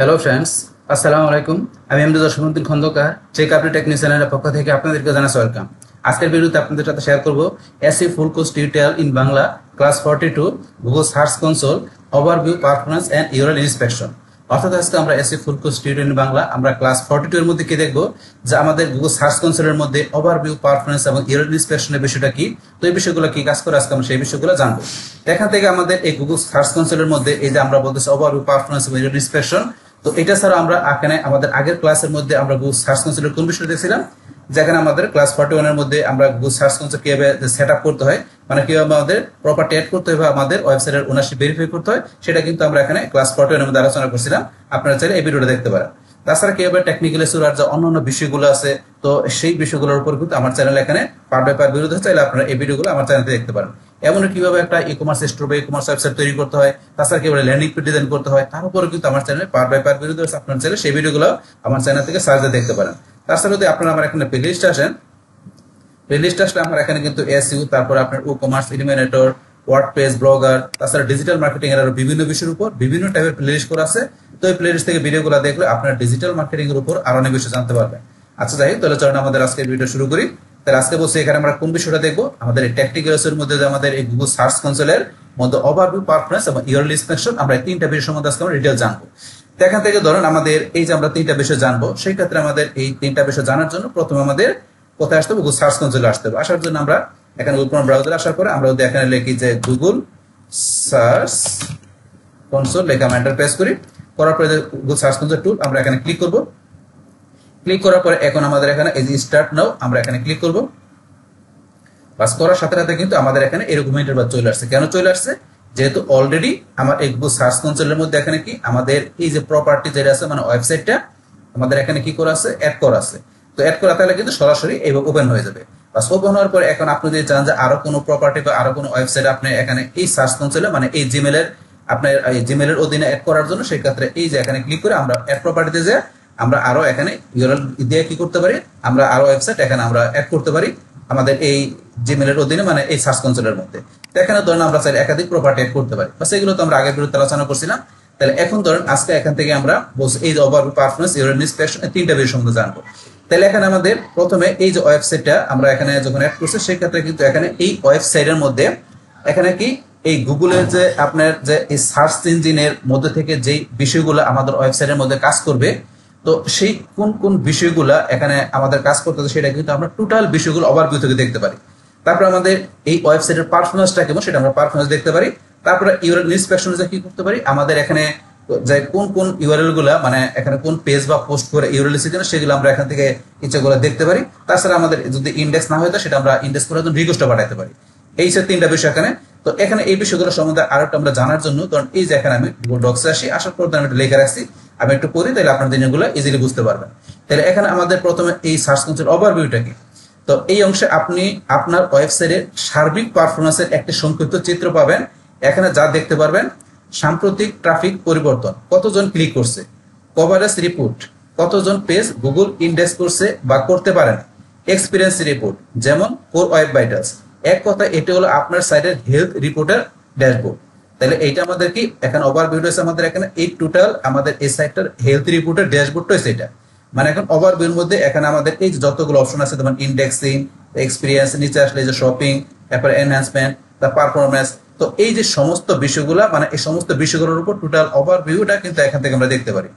Hello friends, আসসালামু আলাইকুম। আমি MD Jasimuddin Khandakar, check update technique চ্যানেলের পক্ষ থেকে আপনাদেরকে জানাচ্ছি ওয়েলকাম। আজকের ভিডিওতে আপনাদের সাথে শেয়ার করব SEO full course tutorial in Bangla class 42 Google search console overview performance and URL inspection. অর্থাৎ আজকে আমরা SEO full course tutorial in Bangla আমরা ক্লাস 42 এর মধ্যে কি দেখব, যে আমাদের গুগল সার্চ কনসোলের মধ্যে ওভারভিউ পারফরম্যান্স এবং ইউআরএল ইন্সপেকশনের বিষয়টা কি, তো এই বিষয়গুলো কি কাজ করে আজকে আমরা সেই বিষয়গুলো জানবো। এখান থেকে আমাদের এই গুগল সার্চ কনসোলের মধ্যে এই যে আমরা বলতেছি ওভারভিউ পারফরম্যান্স এবং ইউআরএল ইন্সপেকশন, তো এটা ছাড়া আমরা এখানে আমাদের আগের ক্লাসের মধ্যে আমরা গুগল সার্চ কনসোলের কোন বিষয়টা দেখছিলাম, যেখানে আমাদের ক্লাস 41 এর মধ্যে আমরা গুগল সার্চ কনসোল কিভাবে সেটআপ করতে হয়, মানে কিভাবে আমাদের প্রপার্টি এড করতে হয় বা আমাদের ওয়েবসাইটের ওনারশিপ ভেরিফাই করতে হয়, সেটা কিন্তু আমরা এখানে ক্লাস 41 এর মধ্যে আলোচনা করছিলাম। আপনারা চাইলে এই ভিডিওটা দেখতে পারেন। তাছাড়া কিভাবে টেকনিক্যাল ইস্যু আর যে অন্যান্য বিষয়গুলো আছে, তো সেই বিষয়গুলোর উপর কিন্তু আমার চ্যানেল এখানে পার্ট বাই পার্ট ভিডিও চাইলে আপনারা এই ভিডিওগুলো আমার চ্যানেলে দেখতে পারেন। এমন কিভাবে একটা ই কমার্স স্টোর বা ই কমার্স ওয়েবসাইট তৈরি করতে হয়, তাছাড়া কিভাবে ল্যান্ডিং পেজ ডিজাইন করতে হয়, তার উপরে কিন্তু আমার চ্যানেলে পার্ট বাই পার্ট ভিডিও আছে। আপনারা চাইলে সেই ভিডিওগুলো আমার চ্যানেল থেকে সার্চ দিয়ে দেখতে পারেন। তাছাড়া যদি আপনারা আমার এখানে প্লেলিস্ট আসেন, প্লেলিস্ট আসলে আমার এখানে কিন্তু এসইও, তারপর আপনার ই কমার্স, ইলিমিনেটর, ওয়ার্ডপ্রেস, ব্লগার, তাছাড়া ডিজিটাল মার্কেটিং এর আরো বিভিন্ন বিষয়ের উপর বিভিন্ন টাইপের প্লেলিস্ট করা আছে। তো এই প্লেলিস্ট থেকে ভিডিওগুলো দেখলে আপনার ডিজিটাল মার্কেটিং এর উপর আরো অনেক বিষয় জানতে পারবেন। আচ্ছা যাই হোক, তাহলে চলুন আমাদের আজকের ভিডিও শুরু করি। তাহলে আজকে বলছি এখানে আমরা কোন বিষয়টা দেখবো, আমাদের এই টেকনিক্যাল এর মধ্যে যে আমাদের এই গুগল সার্চ কনসোলের মধ্যে ওভারভিউ পারফরম্যান্স এবং ইউআরএল ইন্সপেকশন, আমরা এই তিনটা বিষয় সম্বন্ধে আজকে আমরা ডিটেইল জানবো। তো এখান থেকে ধরুন আমাদের এই যে আমরা তিনটা বিষয় জানবো, সেই ক্ষেত্রে আমাদের এই তিনটা বিষয় জানার জন্য প্রথমে আমাদের কোথায় আসতে হবে, গুগল সার্চ কনসোলে আসতে হবে। আসার জন্য আমরা এখানে গুগল ব্রাউজারে আসার পরে আমরা যদি এখানে লিখি যে গুগল সার্চ কনসোল, লেখা আমরা এন্টার প্রেস করি, করার পরে গুগল সার্চ কনসোল টুল আমরা এখানে ক্লিক করব। ক্লিক করার পরে এখন আমাদের এখানে এই যে স্টার্ট নাও আমরা এখানে ক্লিক করব। বাস করার সাথে সাথে কিন্তু আমাদের এখানে এরকম ইন্টারফেস চলে আসছে। কেন চলে আসছে? যেহেতু অলরেডি আমার এই গুগল সার্চ কনসোলের মধ্যে এখানে কি আমাদের এই যে প্রপার্টি যেটা আছে, মানে ওয়েবসাইটটা আমাদের এখানে কি করা আছে, অ্যাড করা আছে। তো অ্যাড করা তাহলে কিন্তু সরাসরি এইভাবে ওপেন হয়ে যাবে। বাস ওপেন হওয়ার পরে এখন আপনি যদি চান যে আরো কোনো প্রপার্টি বা আরো কোনো ওয়েবসাইট আপনি এখানে এই সার্চ কনসোলে, মানে এই জিমেলের আপনার এই জিমেলের অধীনে অ্যাড করার জন্য, সেই ক্ষেত্রে এই যে এখানে ক্লিক করে আমরা অ্যাড প্রপার্টিতে যে আমরা আরো এখানে ইউআরএল দিয়ে কি করতে পারি, আমরা আরো ওয়েবসাইট এখানে আমরা অ্যাড করতে পারি আমাদের এই জিমেলের অধীনে, মানে এই সার্চ কনসোলের মধ্যে। তো এখানে ধরেন আমরা চাইলে একাধিক প্রপার্টি অ্যাড করতে পারি, বাস এগুলো তো আমরা আগের ভিডিওতে আলোচনা করছিলাম। তাহলে এখন ধরেন আজকে এখান থেকে আমরা বলছি এই যে ওভারভিউ পারফরম্যান্স, ইউআরএল ইন্সপেকশন, এই তিনটা বিষয় সম্বন্ধে জানবো। তাহলে এখানে আমাদের প্রথমে এই যে ওয়েবসাইটটা আমরা এখানে যখন অ্যাড করছি, সেই ক্ষেত্রে কিন্তু এখানে এই ওয়েবসাইটের মধ্যে এখানে কি এই গুগলের যে আপনার যে এই সার্চ ইঞ্জিনের মধ্যে থেকে যেই বিষয়গুলো আমাদের ওয়েবসাইটের মধ্যে কাজ করবে, তো সেই কোন কোন বিষয়গুলো এখানে আমাদের কাজ করতে হবে সেটা কিন্তু আমরা টোটাল বিষয়গুলো ওভারভিউ থেকে দেখতে পারি। তারপর আমাদের এই ওয়েবসাইটের পারফরম্যান্সটা কেমন সেটা আমরা পারফরম্যান্স দেখতে পারি। তারপরে ইউআরএল ইন্সপেকশনে যে কি করতে পারি, আমাদের এখানে যে কোন কোন ইউআরএল গুলা, মানে এখানে কোন পেজ বা পোস্ট করে ইউআরএল এসেছে কিনা সেগুলো আমরা এখান থেকে ইচ্ছাগুলো দেখতে পারি। তাছাড়া আমাদের যদি ইন্ডেক্স না হয় তো সেটা আমরা ইন্ডেক্স করার জন্য রিকোয়েস্টটা পাঠাতে পারি। এই যে তিনটা বিষয় এখানে। তো এখানে এই বিষয়গুলো সম্বন্ধে আরেকটা আমরা জানার জন্য, কারণ এই যে এখানে আমি গুগল ডক্সে আসি, আসার পর আমি একটা লেখা রাখছি, আমি একটু পড়ি, তাহলে আপনার জিনিসগুলো ইজিলি বুঝতে পারবেন। তাহলে এখানে আমাদের প্রথমে এই সার্চ কনসোল ওভারভিউটা কি, তো এই অংশে আপনি আপনার ওয়েবসাইটের সার্বিক পারফরম্যান্সের একটি সংক্ষিপ্ত চিত্র পাবেন। এখানে যা দেখতে পারবেন, সাম্প্রতিক ট্রাফিক পরিবর্তন, কতজন ক্লিক করছে, কভারেজ রিপোর্ট, কতজন পেজ গুগল ইন্ডেক্স করছে বা করতে পারেন, এক্সপিরিয়েন্স রিপোর্ট যেমন কোর ওয়েব ভাইটালস। এক কথা এটা হলো আপনার সাইটের হেলথ রিপোর্টের ড্যাশবোর্ড। তাহলে এইটা আমাদের কি এখানে ওভারভিউ হচ্ছে, আমাদের এখানে এই টোটাল আমাদের এই সাইটটার হেলথ রিপোর্টের ড্যাশবোর্ডটা হচ্ছে এটা। মানে এখন ওভারভিউর মধ্যে এখানে আমাদের এই যতগুলো অপশন আছে, যেমন ইন্ডেক্সিং, এক্সপিরিয়েন্স, নিচে আসলে এই যে শপিং, তারপর এনহ্যান্সমেন্ট, তার পারফরম্যান্স, তো এই যে সমস্ত বিষয়গুলো, মানে এই সমস্ত বিষয়গুলোর উপর টোটাল ওভারভিউটা কিন্তু এখান থেকে আমরা দেখতে পারি।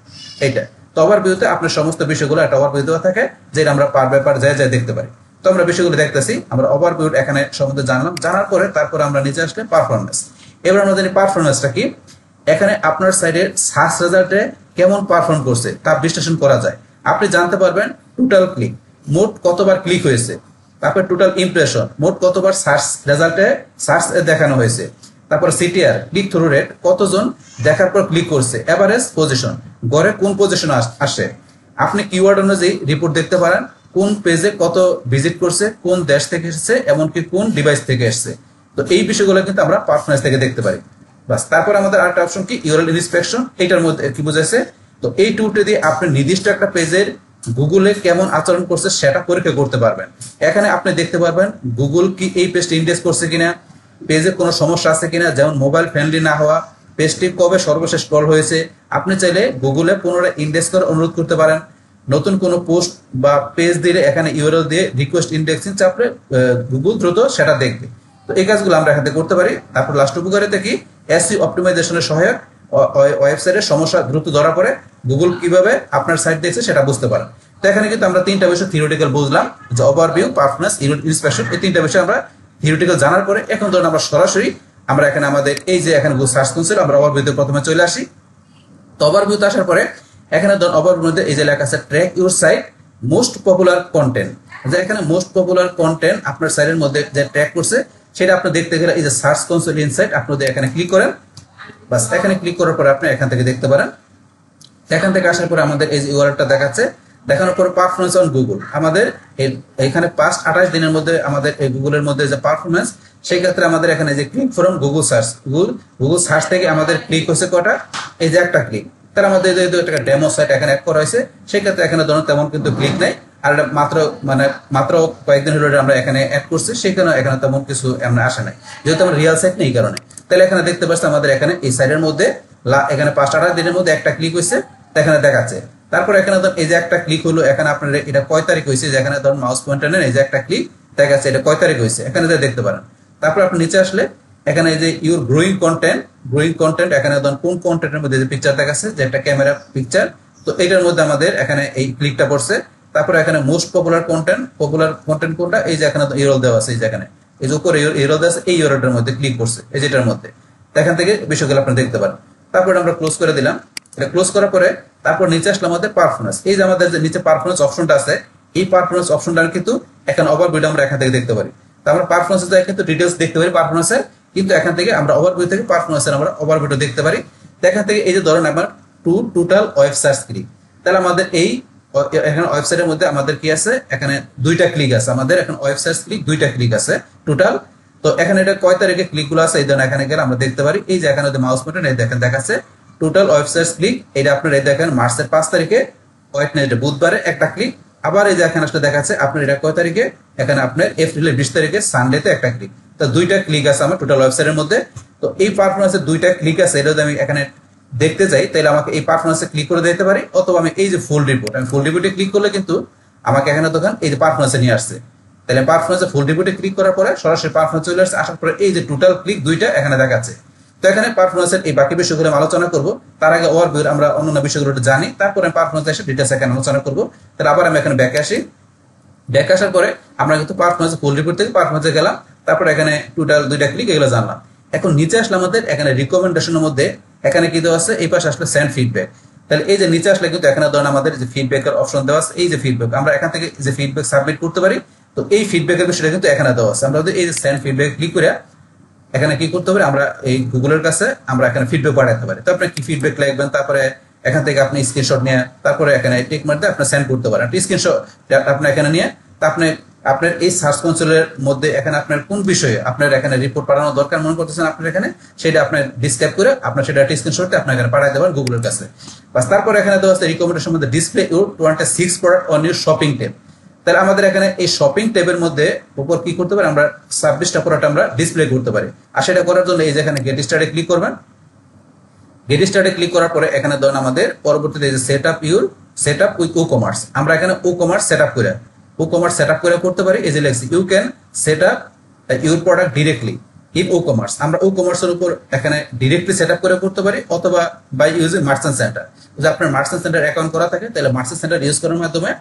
এইটা তো ওভারভিউতে আপনার সমস্ত বিষয়গুলো একটা ওভারভিউ দেওয়া থাকে, যেটা আমরা পার ব্যাপার যায় দেখতে পারি। তো আমরা বিষয়গুলো দেখতেছি, আমরা ওভারভিউ এখানে সম্বন্ধে জানলাম। জানার পরে তারপরে আমরা নিচে আসলে পারফরম্যান্স। এবার আমরা জানি পারফরম্যান্সটা কি, এখানে আপনার সাইটের সার্চ রেজাল্টে কেমন পারফর্ম করছে তা বিশ্লেষণ করা যায়। আপনি জানতে পারবেন টোটাল ক্লিক, মোট কতবার ক্লিক হয়েছে, তারপর টোটাল ইমপ্রেশন, মোট কতবার সার্চ রেজাল্টে সার্চ দেখানো হয়েছে, তারপর সিটিআর, ক্লিক থ্রু রেট, কতজন দেখার পর ক্লিক করছে, এভারেজ পজিশন, গড়ে কোন পজিশন আসে। আপনি কিওয়ার্ড অনুযায়ী রিপোর্ট দেখতে পারেন, কোন পেজে কত ভিজিট করছে, কোন দেশ থেকে এসেছে, এমনকি কোন ডিভাইস থেকে এসেছে। তো এই বিষয়গুলো কিন্তু আমরা পারফরম্যান্স থেকে দেখতে পারি। বাস তারপর আমাদের আরেকটা অপশন কি, ইউআরএল ইন্সপেকশন। এইটার মধ্যে কি বোঝাচ্ছে, তো এই টুলটা দিয়ে আপনি নির্দিষ্ট একটা পেজের গুগলে কেমন আচরণ করছে সেটা পরীক্ষা করতে পারবেন। এখানে আপনি দেখতে পারবেন গুগল কি এই পেজটা ইন্ডেক্স করছে কিনা, পেজে কোনো সমস্যা আছে কিনা, যেমন মোবাইল ফ্রেন্ডলি না হওয়া, পেজটি কবে সর্বশেষ স্ক্রল হয়েছে। আপনি চাইলে গুগলে পুনরায় ইন্ডেক্স করার অনুরোধ করতে পারেন। নতুন কোনো পোস্ট বা পেজ দিলে এখানে ইউআরএল দিয়ে রিকোয়েস্ট ইন্ডেক্সিং চাপলে গুগল দ্রুত সেটা দেখবে। তো এই কাজগুলো আমরা এখান থেকে করতে পারি। তারপর লাস্ট উপকারিতা কি, এসইও অপটিমাইজেশনের সহায়ক ওয়েবসাইটের সমস্যা দ্রুত ধরা পড়ে গুগল কিভাবে আপনার সাইট দেখছে সেটা বুঝতে পারেন। তো এখানে কিন্তু আমরা তিনটা বিষয় থিওরিটিক্যাল বুঝলাম, যে ওভারভিউ, পারফরম্যান্স, ইন্সপেকশন, এই তিনটা বিষয় আমরা থিওরিটিক্যাল জানার পরে এখন ধরুন আমরা সরাসরি আমরা এখানে আমাদের এই যে এখানে গুগল সার্চ কনসোল আমরা ওভারভিউতে প্রথমে চলে আসি। তো ওভারভিউতে আসার পরে এখানে ধরুন ওভারভিউর মধ্যে এই যে লেখা আছে track your site most popular content, যে এখানে মোস্ট পপুলার কন্টেন্ট আপনার সাইটের মধ্যে যে ট্র্যাক করছে সেটা আপনি দেখতে গেলে এই যে সার্চ কনসোল ইনসাইট আপনাদের এখানে ক্লিক করেন। বাস এখানে ক্লিক করার পর আপনি এখান থেকে দেখতে পারেন। এখান থেকে আসার পরে আমাদের এই যে ইউআরএলটা দেখাচ্ছে, দেখানোর পর পারফরমেন্স অন গুগল, আমাদের এখানে পাস্ট 28 দিনের মধ্যে আমাদের এই গুগলের মধ্যে যে পারফরমেন্স, সেই ক্ষেত্রে আমাদের এখানে যে click from Google search, Google search থেকে আমাদের ক্লিক হয়েছে কটা, এই যে একটা ক্লিক। তার আমাদের একটা ডেমো সাইট এখানে অ্যাড করা হয়েছে, সেই ক্ষেত্রে এখানে ধরুন তেমন কিন্তু ক্লিক নেই। আর মাত্র কয়েকদিন হলো আমরা এখানে অ্যাড করছি, সেখানে এখানে তেমন কিছু আমরা আসে নাই, যেহেতু আমরা রিয়েল সাইট নেই এই কারণে। তাহলে এখানে দেখতে পাচ্ছি আমাদের এখানে এই সাইডের মধ্যে এখানে 5-8 দিনের মধ্যে একটা ক্লিক হয়েছে, এখানে দেখাচ্ছে। তারপর এখানে ধরুন এই যে একটা ক্লিক হলো, এখানে আপনার এটা কয় তারিখ হয়েছে, যেখানে ধরুন মাউস পয়েন্টার নেন এই যে একটা ক্লিক দেখাচ্ছে, এটা কয় তারিখ হয়েছে এখানে দেখতে পারেন। তারপর আপনি নিচে আসলে এখানে এই যে ইউর গ্রোয়িং কন্টেন্ট এখানে ধরুন কোন কন্টেন্টের মধ্যে যে পিকচার দেখাচ্ছে, যে একটা ক্যামেরা পিকচার, তো এটার মধ্যে আমাদের এখানে এই ক্লিকটা পড়ছে। তারপর এখানে মোস্ট পপুলার কন্টেন্ট কোনটা, এই যে এখানে ইউআরএল দেওয়া আছে, এই যে এখানে এই যে উপরে ইউআরএল দেওয়া আছে, এই ইউআরএলটার মধ্যে ক্লিক করছে, এই যেটার মধ্যে, এখান থেকে বিষয়গুলো আপনি দেখতে পারেন। তারপর আমরা ক্লোজ করে দিলাম। এটা ক্লোজ করার পরে তারপর নিচে আসলে আমাদের পারফরমেন্স, এই যে আমাদের যে নিচে পারফরমেন্স অপশনটা আছে, এই পারফরমেন্স অপশনটা কিন্তু এখানে ওভারভিউটা আমরা এখান থেকে দেখতে পারি। তো আমরা পারফরমেন্সের জায়গায় কিন্তু ডিটেইলস দেখতে পারি পারফরমেন্সের, কিন্তু এখান থেকে আমরা ওভারভিউ থেকে পারফরমেন্সের আমরা ওভারভিউটা দেখতে পারি। তো এখান থেকে এই যে ধরেন আমার টোটাল ওয়েব সার্চ ক্লিক, তাহলে আমাদের এই এখানে ওয়েবসাইটের মধ্যে আমাদের কি আছে, এখানে 2টা ক্লিক আছে, আমাদের এখন ওয়েবসাইট ক্লিক 2টা ক্লিক আছে টোটাল। তো এখানে এটা কয় তারিখে ক্লিকগুলো আছে, এই ধরনের এখানে গেলে আমরা দেখতে পারি, এই যে এখানে মাউস পয়েন্টার এই দেখেন দেখাচ্ছে টোটাল ওয়েবসাইট ক্লিক, এটা আপনার এই দেখেন মার্চের 5 তারিখে, ওয়েডনেসডে বুধবারে একটা ক্লিক। আবার এই যে এখানে আসলে দেখাচ্ছে আপনার এটা কয় তারিখে, এখানে আপনার এপ্রিলের 20 তারিখে সানডেতে একটা ক্লিক। তো 2টা ক্লিক আছে আমার টোটাল ওয়েবসাইটের মধ্যে। তো এই পারফরমেন্সের 2টা ক্লিক আছে, এটা যদি আমি এখানে দেখতে চাই তাহলে আমাকে এই পারফরমেন্সে ক্লিক করে দিতে পারি, অথবা আমি এই যে ফুল রিপোর্ট, আমি ফুল রিপোর্টে ক্লিক করলে কিন্তু আমাকে এখানে দোকান এই যে পারফরমেন্সে নিয়ে আসছে। তাহলে পারফরমেন্সে ফুল রিপোর্টে ক্লিক করার পরে সরাসরি পারফরমেন্স চলে আসছে, আসার পরে এই যে টোটাল ক্লিক 2টা এখানে দেখাচ্ছে। তো এখানে পারফরমেন্সের এই বাকি বিষয়গুলো আমি আলোচনা করব, তার আগে ওভারভিউ আমরা অন্যান্য বিষয়গুলো জানি, তারপরে আমি পারফরমেন্স এসে ডিটেইলস এখানে আলোচনা করব। তাহলে আবার আমি এখানে ব্যাকে আসি, ব্যাক আসার পরে আমরা কিন্তু পারফরমেন্স ফুল রিপোর্ট থেকে পারফরমেন্সে গেলাম, তারপর এখানে টোটাল 2টা ক্লিক এগুলো জানলাম। এখন নিচে আসলে আমাদের এখানে রিকমেন্ডেশনের মধ্যে এখানে কি দেওয়া আছে, এই পাশে আসলে সেন্ড ফিডব্যাক। তাহলে এই যে নিচে আসলে কিন্তু এখানে ধরুন আমাদের যে ফিডব্যাকের অপশন দেওয়া আছে, এই যে ফিডব্যাক আমরা এখান থেকে যে ফিডব্যাক সাবমিট করতে পারি, তো এই ফিডব্যাকের বিষয়টা কিন্তু এখানে দেওয়া আছে। আমরা এই যে সেন্ড ফিডব্যাক ক্লিক করে এখানে কি করতে পারি, আমরা এই গুগলের কাছে আমরা এখানে ফিডব্যাক পাঠাতে পারি। তো আপনি কি ফিডব্যাক লিখবেন, তারপরে এখান থেকে আপনি স্ক্রিনশট নিয়ে তারপরে এখানে টিক মারতে আপনি সেন্ড করতে পারেন। স্ক্রিনশট আপনি এখানে নিয়ে আপনি আপনার এই সার্চ কনসোলের মধ্যে এখানে আপনার কোন বিষয়ে আপনার এখানে রিপোর্ট পাঠানো দরকার মনে করতেছেন আপনার এখানে, সেটা আপনি ডিসক্রাইব করে আপনার সেটা স্ক্রিনশটে আপনি এখানে পাঠাতে পারেন গুগলের কাছে। বাস তারপর এখানে দেওয়া আছে রিকমেন্ডেশন মধ্যে display your 26 product on your shopping tab. তাহলে আমাদের এখানে এই শপিং ট্যাবের মধ্যে উপর কি করতে পারি, আমরা 26টা প্রোডাক্ট আমরা ডিসপ্লে করতে পারি। আর সেটা করার জন্য এই যে এখানে গেট স্টার্টে ক্লিক করবেন। গেট স্টার্টে ক্লিক করার পরে এখানে ধরুন আমাদের পরবর্তীতে যে সেট আপ উইথ ই-কমার্স, আমরা এখানে ই-কমার্স সেট আপ করে ই-কমার্স সেট আপ করে করতে পারি। এই যে লেখছি you can set up your product directly in e-commerce, আমরা ই-কমার্সের উপর এখানে ডিরেক্টলি সেট আপ করে করতে পারি, অথবা বাই ইউজিং মার্চেন্ট সেন্টার। যদি আপনার মার্চেন্ট সেন্টার অ্যাকাউন্ট করা থাকে তাহলে মার্চেন্ট সেন্টার ইউজ করার মাধ্যমে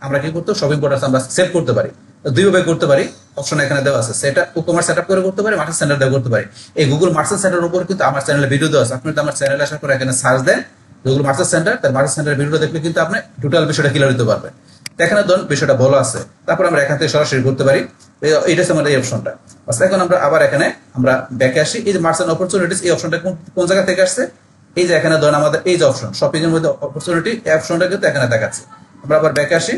আমরা কি করতে শপিং প্রোডাক্ট আমরা সেভ করতে পারি। তো দুইভাবে করতে পারি, অপশন এখানে দেওয়া আছে, সেটা ই-কমার্স সেট আপ করে করতে পারি, মার্চেন্ট সেন্টার দিয়ে করতে পারি। এই গুগল মার্চেন্ট সেন্টারের উপর কিন্তু আমার চ্যানেলে ভিডিও দেওয়া আছে, আপনি তো আমার চ্যানেলে আসার পর এখানে সার্চ দেন গুগল মার্চেন্ট সেন্টার, তার মার্চেন্ট সেন্টারের ভিডিও দেখলে কিন্তু আপনি টোটাল বিষয়টা ক্লিয়ার দিতে পারবেন। এখানে ধরুন বিষয়টা ভালো আছে, তারপর আমরা এখান থেকে সরাসরি করতে পারি। এটা হচ্ছে আমাদের এই অপশনটা। এখন আমরা আবার এখানে আমরা ব্যাকে আসি, এই যে মার্চেন্ট অপরচুনিটিস এই অপশনটা কোন জায়গা থেকে আসছে, এই যে এখানে ধরুন আমাদের এই যে অপশন শপিং এর মধ্যে অপরচুনিটি, এই অপশনটা কিন্তু এখানে দেখাচ্ছে। আমরা আবার ব্যাকে আসি,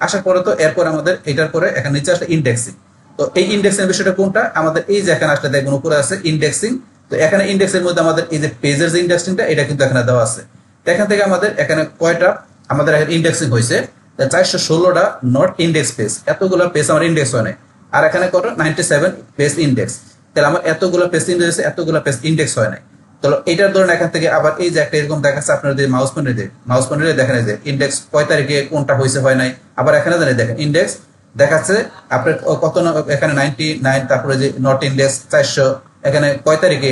আসার পরে তো এরপর আমাদের এটার পরে এখানে নিচে আসলে ইন্ডেক্সিং। তো এই ইন্ডেক্সিং এর বিষয়টা কোনটা, আমাদের এই যে এখানে আসলে দেখবেন উপরে আছে ইন্ডেক্সিং। তো এখানে ইন্ডেক্সের মধ্যে আমাদের এই যে পেজের যে ইন্ডেক্সিংটা এটা কিন্তু এখানে দেওয়া আছে। তো এখান থেকে আমাদের এখানে কয়টা আমাদের ইন্ডেক্সিং হয়েছে, 416টা নট ইন্ডেক্স পেজ, এতগুলো পেজ আমার ইন্ডেক্স হয় না। আর এখানে কত 97 পেজ ইন্ডেক্স, তাহলে আমার এতগুলো পেজ ইন্ডেক্স, এতগুলো পেজ ইন্ডেক্স হয় না। তো এটার ধরুন এখান থেকে আবার এই যে একটা এরকম দেখাচ্ছে আপনার যদি মাউস পয়েন্টারে দেখেন যে ইন্ডেক্স কয় তারিখে কোনটা হয়েছে হয় নাই, আবার এখানে জানেন দেখেন ইন্ডেক্স দেখাচ্ছে আপনার কত এখানে 99, তারপরে যে নট ইন্ডেক্স 400 এখানে কয় তারিখে,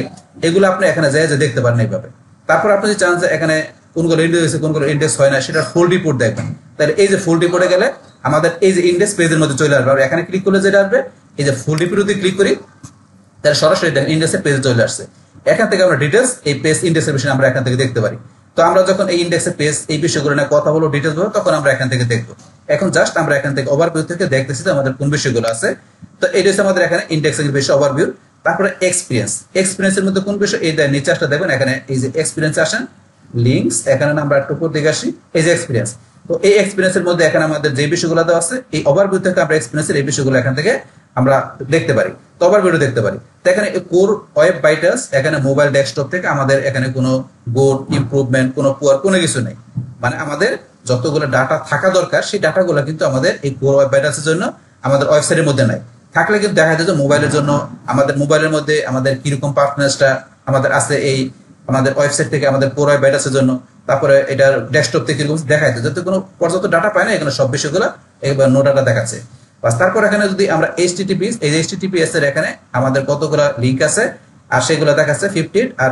এগুলো আপনি এখানে যায় যে দেখতে পারেন এইভাবে। তারপর আপনি যদি চান যে এখানে কোনগুলো ইন্ডেক্স হয়েছে কোনগুলো ইন্ডেক্স হয় না সেটা ফুল রিপোর্ট দেখবেন, তাহলে এই যে ফুল রিপোর্টে গেলে আমাদের এই যে ইন্ডেক্স পেজের মধ্যে চলে আসবে। আর এখানে ক্লিক করলে যেটা আসবে এই যে ফুল রিপোর্ট যদি ক্লিক করি তাহলে সরাসরি দেখেন ইন্ডেক্সের পেজে চলে আসছে। এখান থেকে আমরা ডিটেলস এই পেজ ইন্ডেক্সের বিষয়ে আমরা এখান থেকে দেখতে পারি। তো আমরা যখন এই ইন্ডেক্সের পেজ এই বিষয়গুলো নিয়ে কথা বলবো ডিটেলস বলবো তখন আমরা এখান থেকে দেখবো। এখন জাস্ট আমরা এখান থেকে ওভারভিউ থেকে দেখতেছি যে আমাদের কোন বিষয়গুলো আছে। তো এটা হচ্ছে আমাদের এখানে ইন্ডেক্সের বিষয় ওভারভিউ। তারপরে এক্সপিরিয়েন্সের মধ্যে কোন বিষয় এই নিচে আসলে দেখবেন এখানে এই যে এক্সপিরিয়েন্স আসেন লিঙ্কস, এখানে আমরা একটু উপর দিকে আসি এই যে এক্সপিরিয়েন্স। তো এই এক্সপিরিয়েন্সের মধ্যে এখানে আমাদের যে বিষয়গুলো দেওয়া আছে এই ওভারভিউ থেকে আমরা এক্সপিরিয়েন্সের এই বিষয়গুলো এখান থেকে আমরা দেখতে পারি, তো ওভারভিউ দেখতে পারি। তো এখানে কোর ওয়েব ভাইটালস, এখানে মোবাইল ডেস্কটপ থেকে আমাদের এখানে কোনো গুড ইমপ্রুভমেন্ট কোনো পুয়ার কোনো কিছু নেই, মানে আমাদের যতগুলো ডাটা থাকা দরকার সেই ডাটাগুলো কিন্তু আমাদের এই কোর ওয়েব ভাইটালসের জন্য আমাদের ওয়েবসাইটের মধ্যে নাই। থাকলে কিন্তু দেখা যায় যে মোবাইলের জন্য আমাদের মোবাইলের মধ্যে আমাদের কিরকম পারফরমেন্সটা আমাদের আছে এই আমাদের ওয়েবসাইট থেকে আমাদের কোর ওয়েব ভাইটালসের জন্য, তারপরে এটার ডেস্কটপ থেকে কিরকম দেখায় যাতে কোনো পর্যাপ্ত ডাটা পায় না, এখানে সব বিষয়গুলো এবার নো ডাটা দেখাচ্ছে। তারপর এখানে যদি আমরা এইচটিটিপিএস এর এখানে আমাদের কতগুলো লিংক আছে আর সেগুলো দেখাচ্ছে 58, আর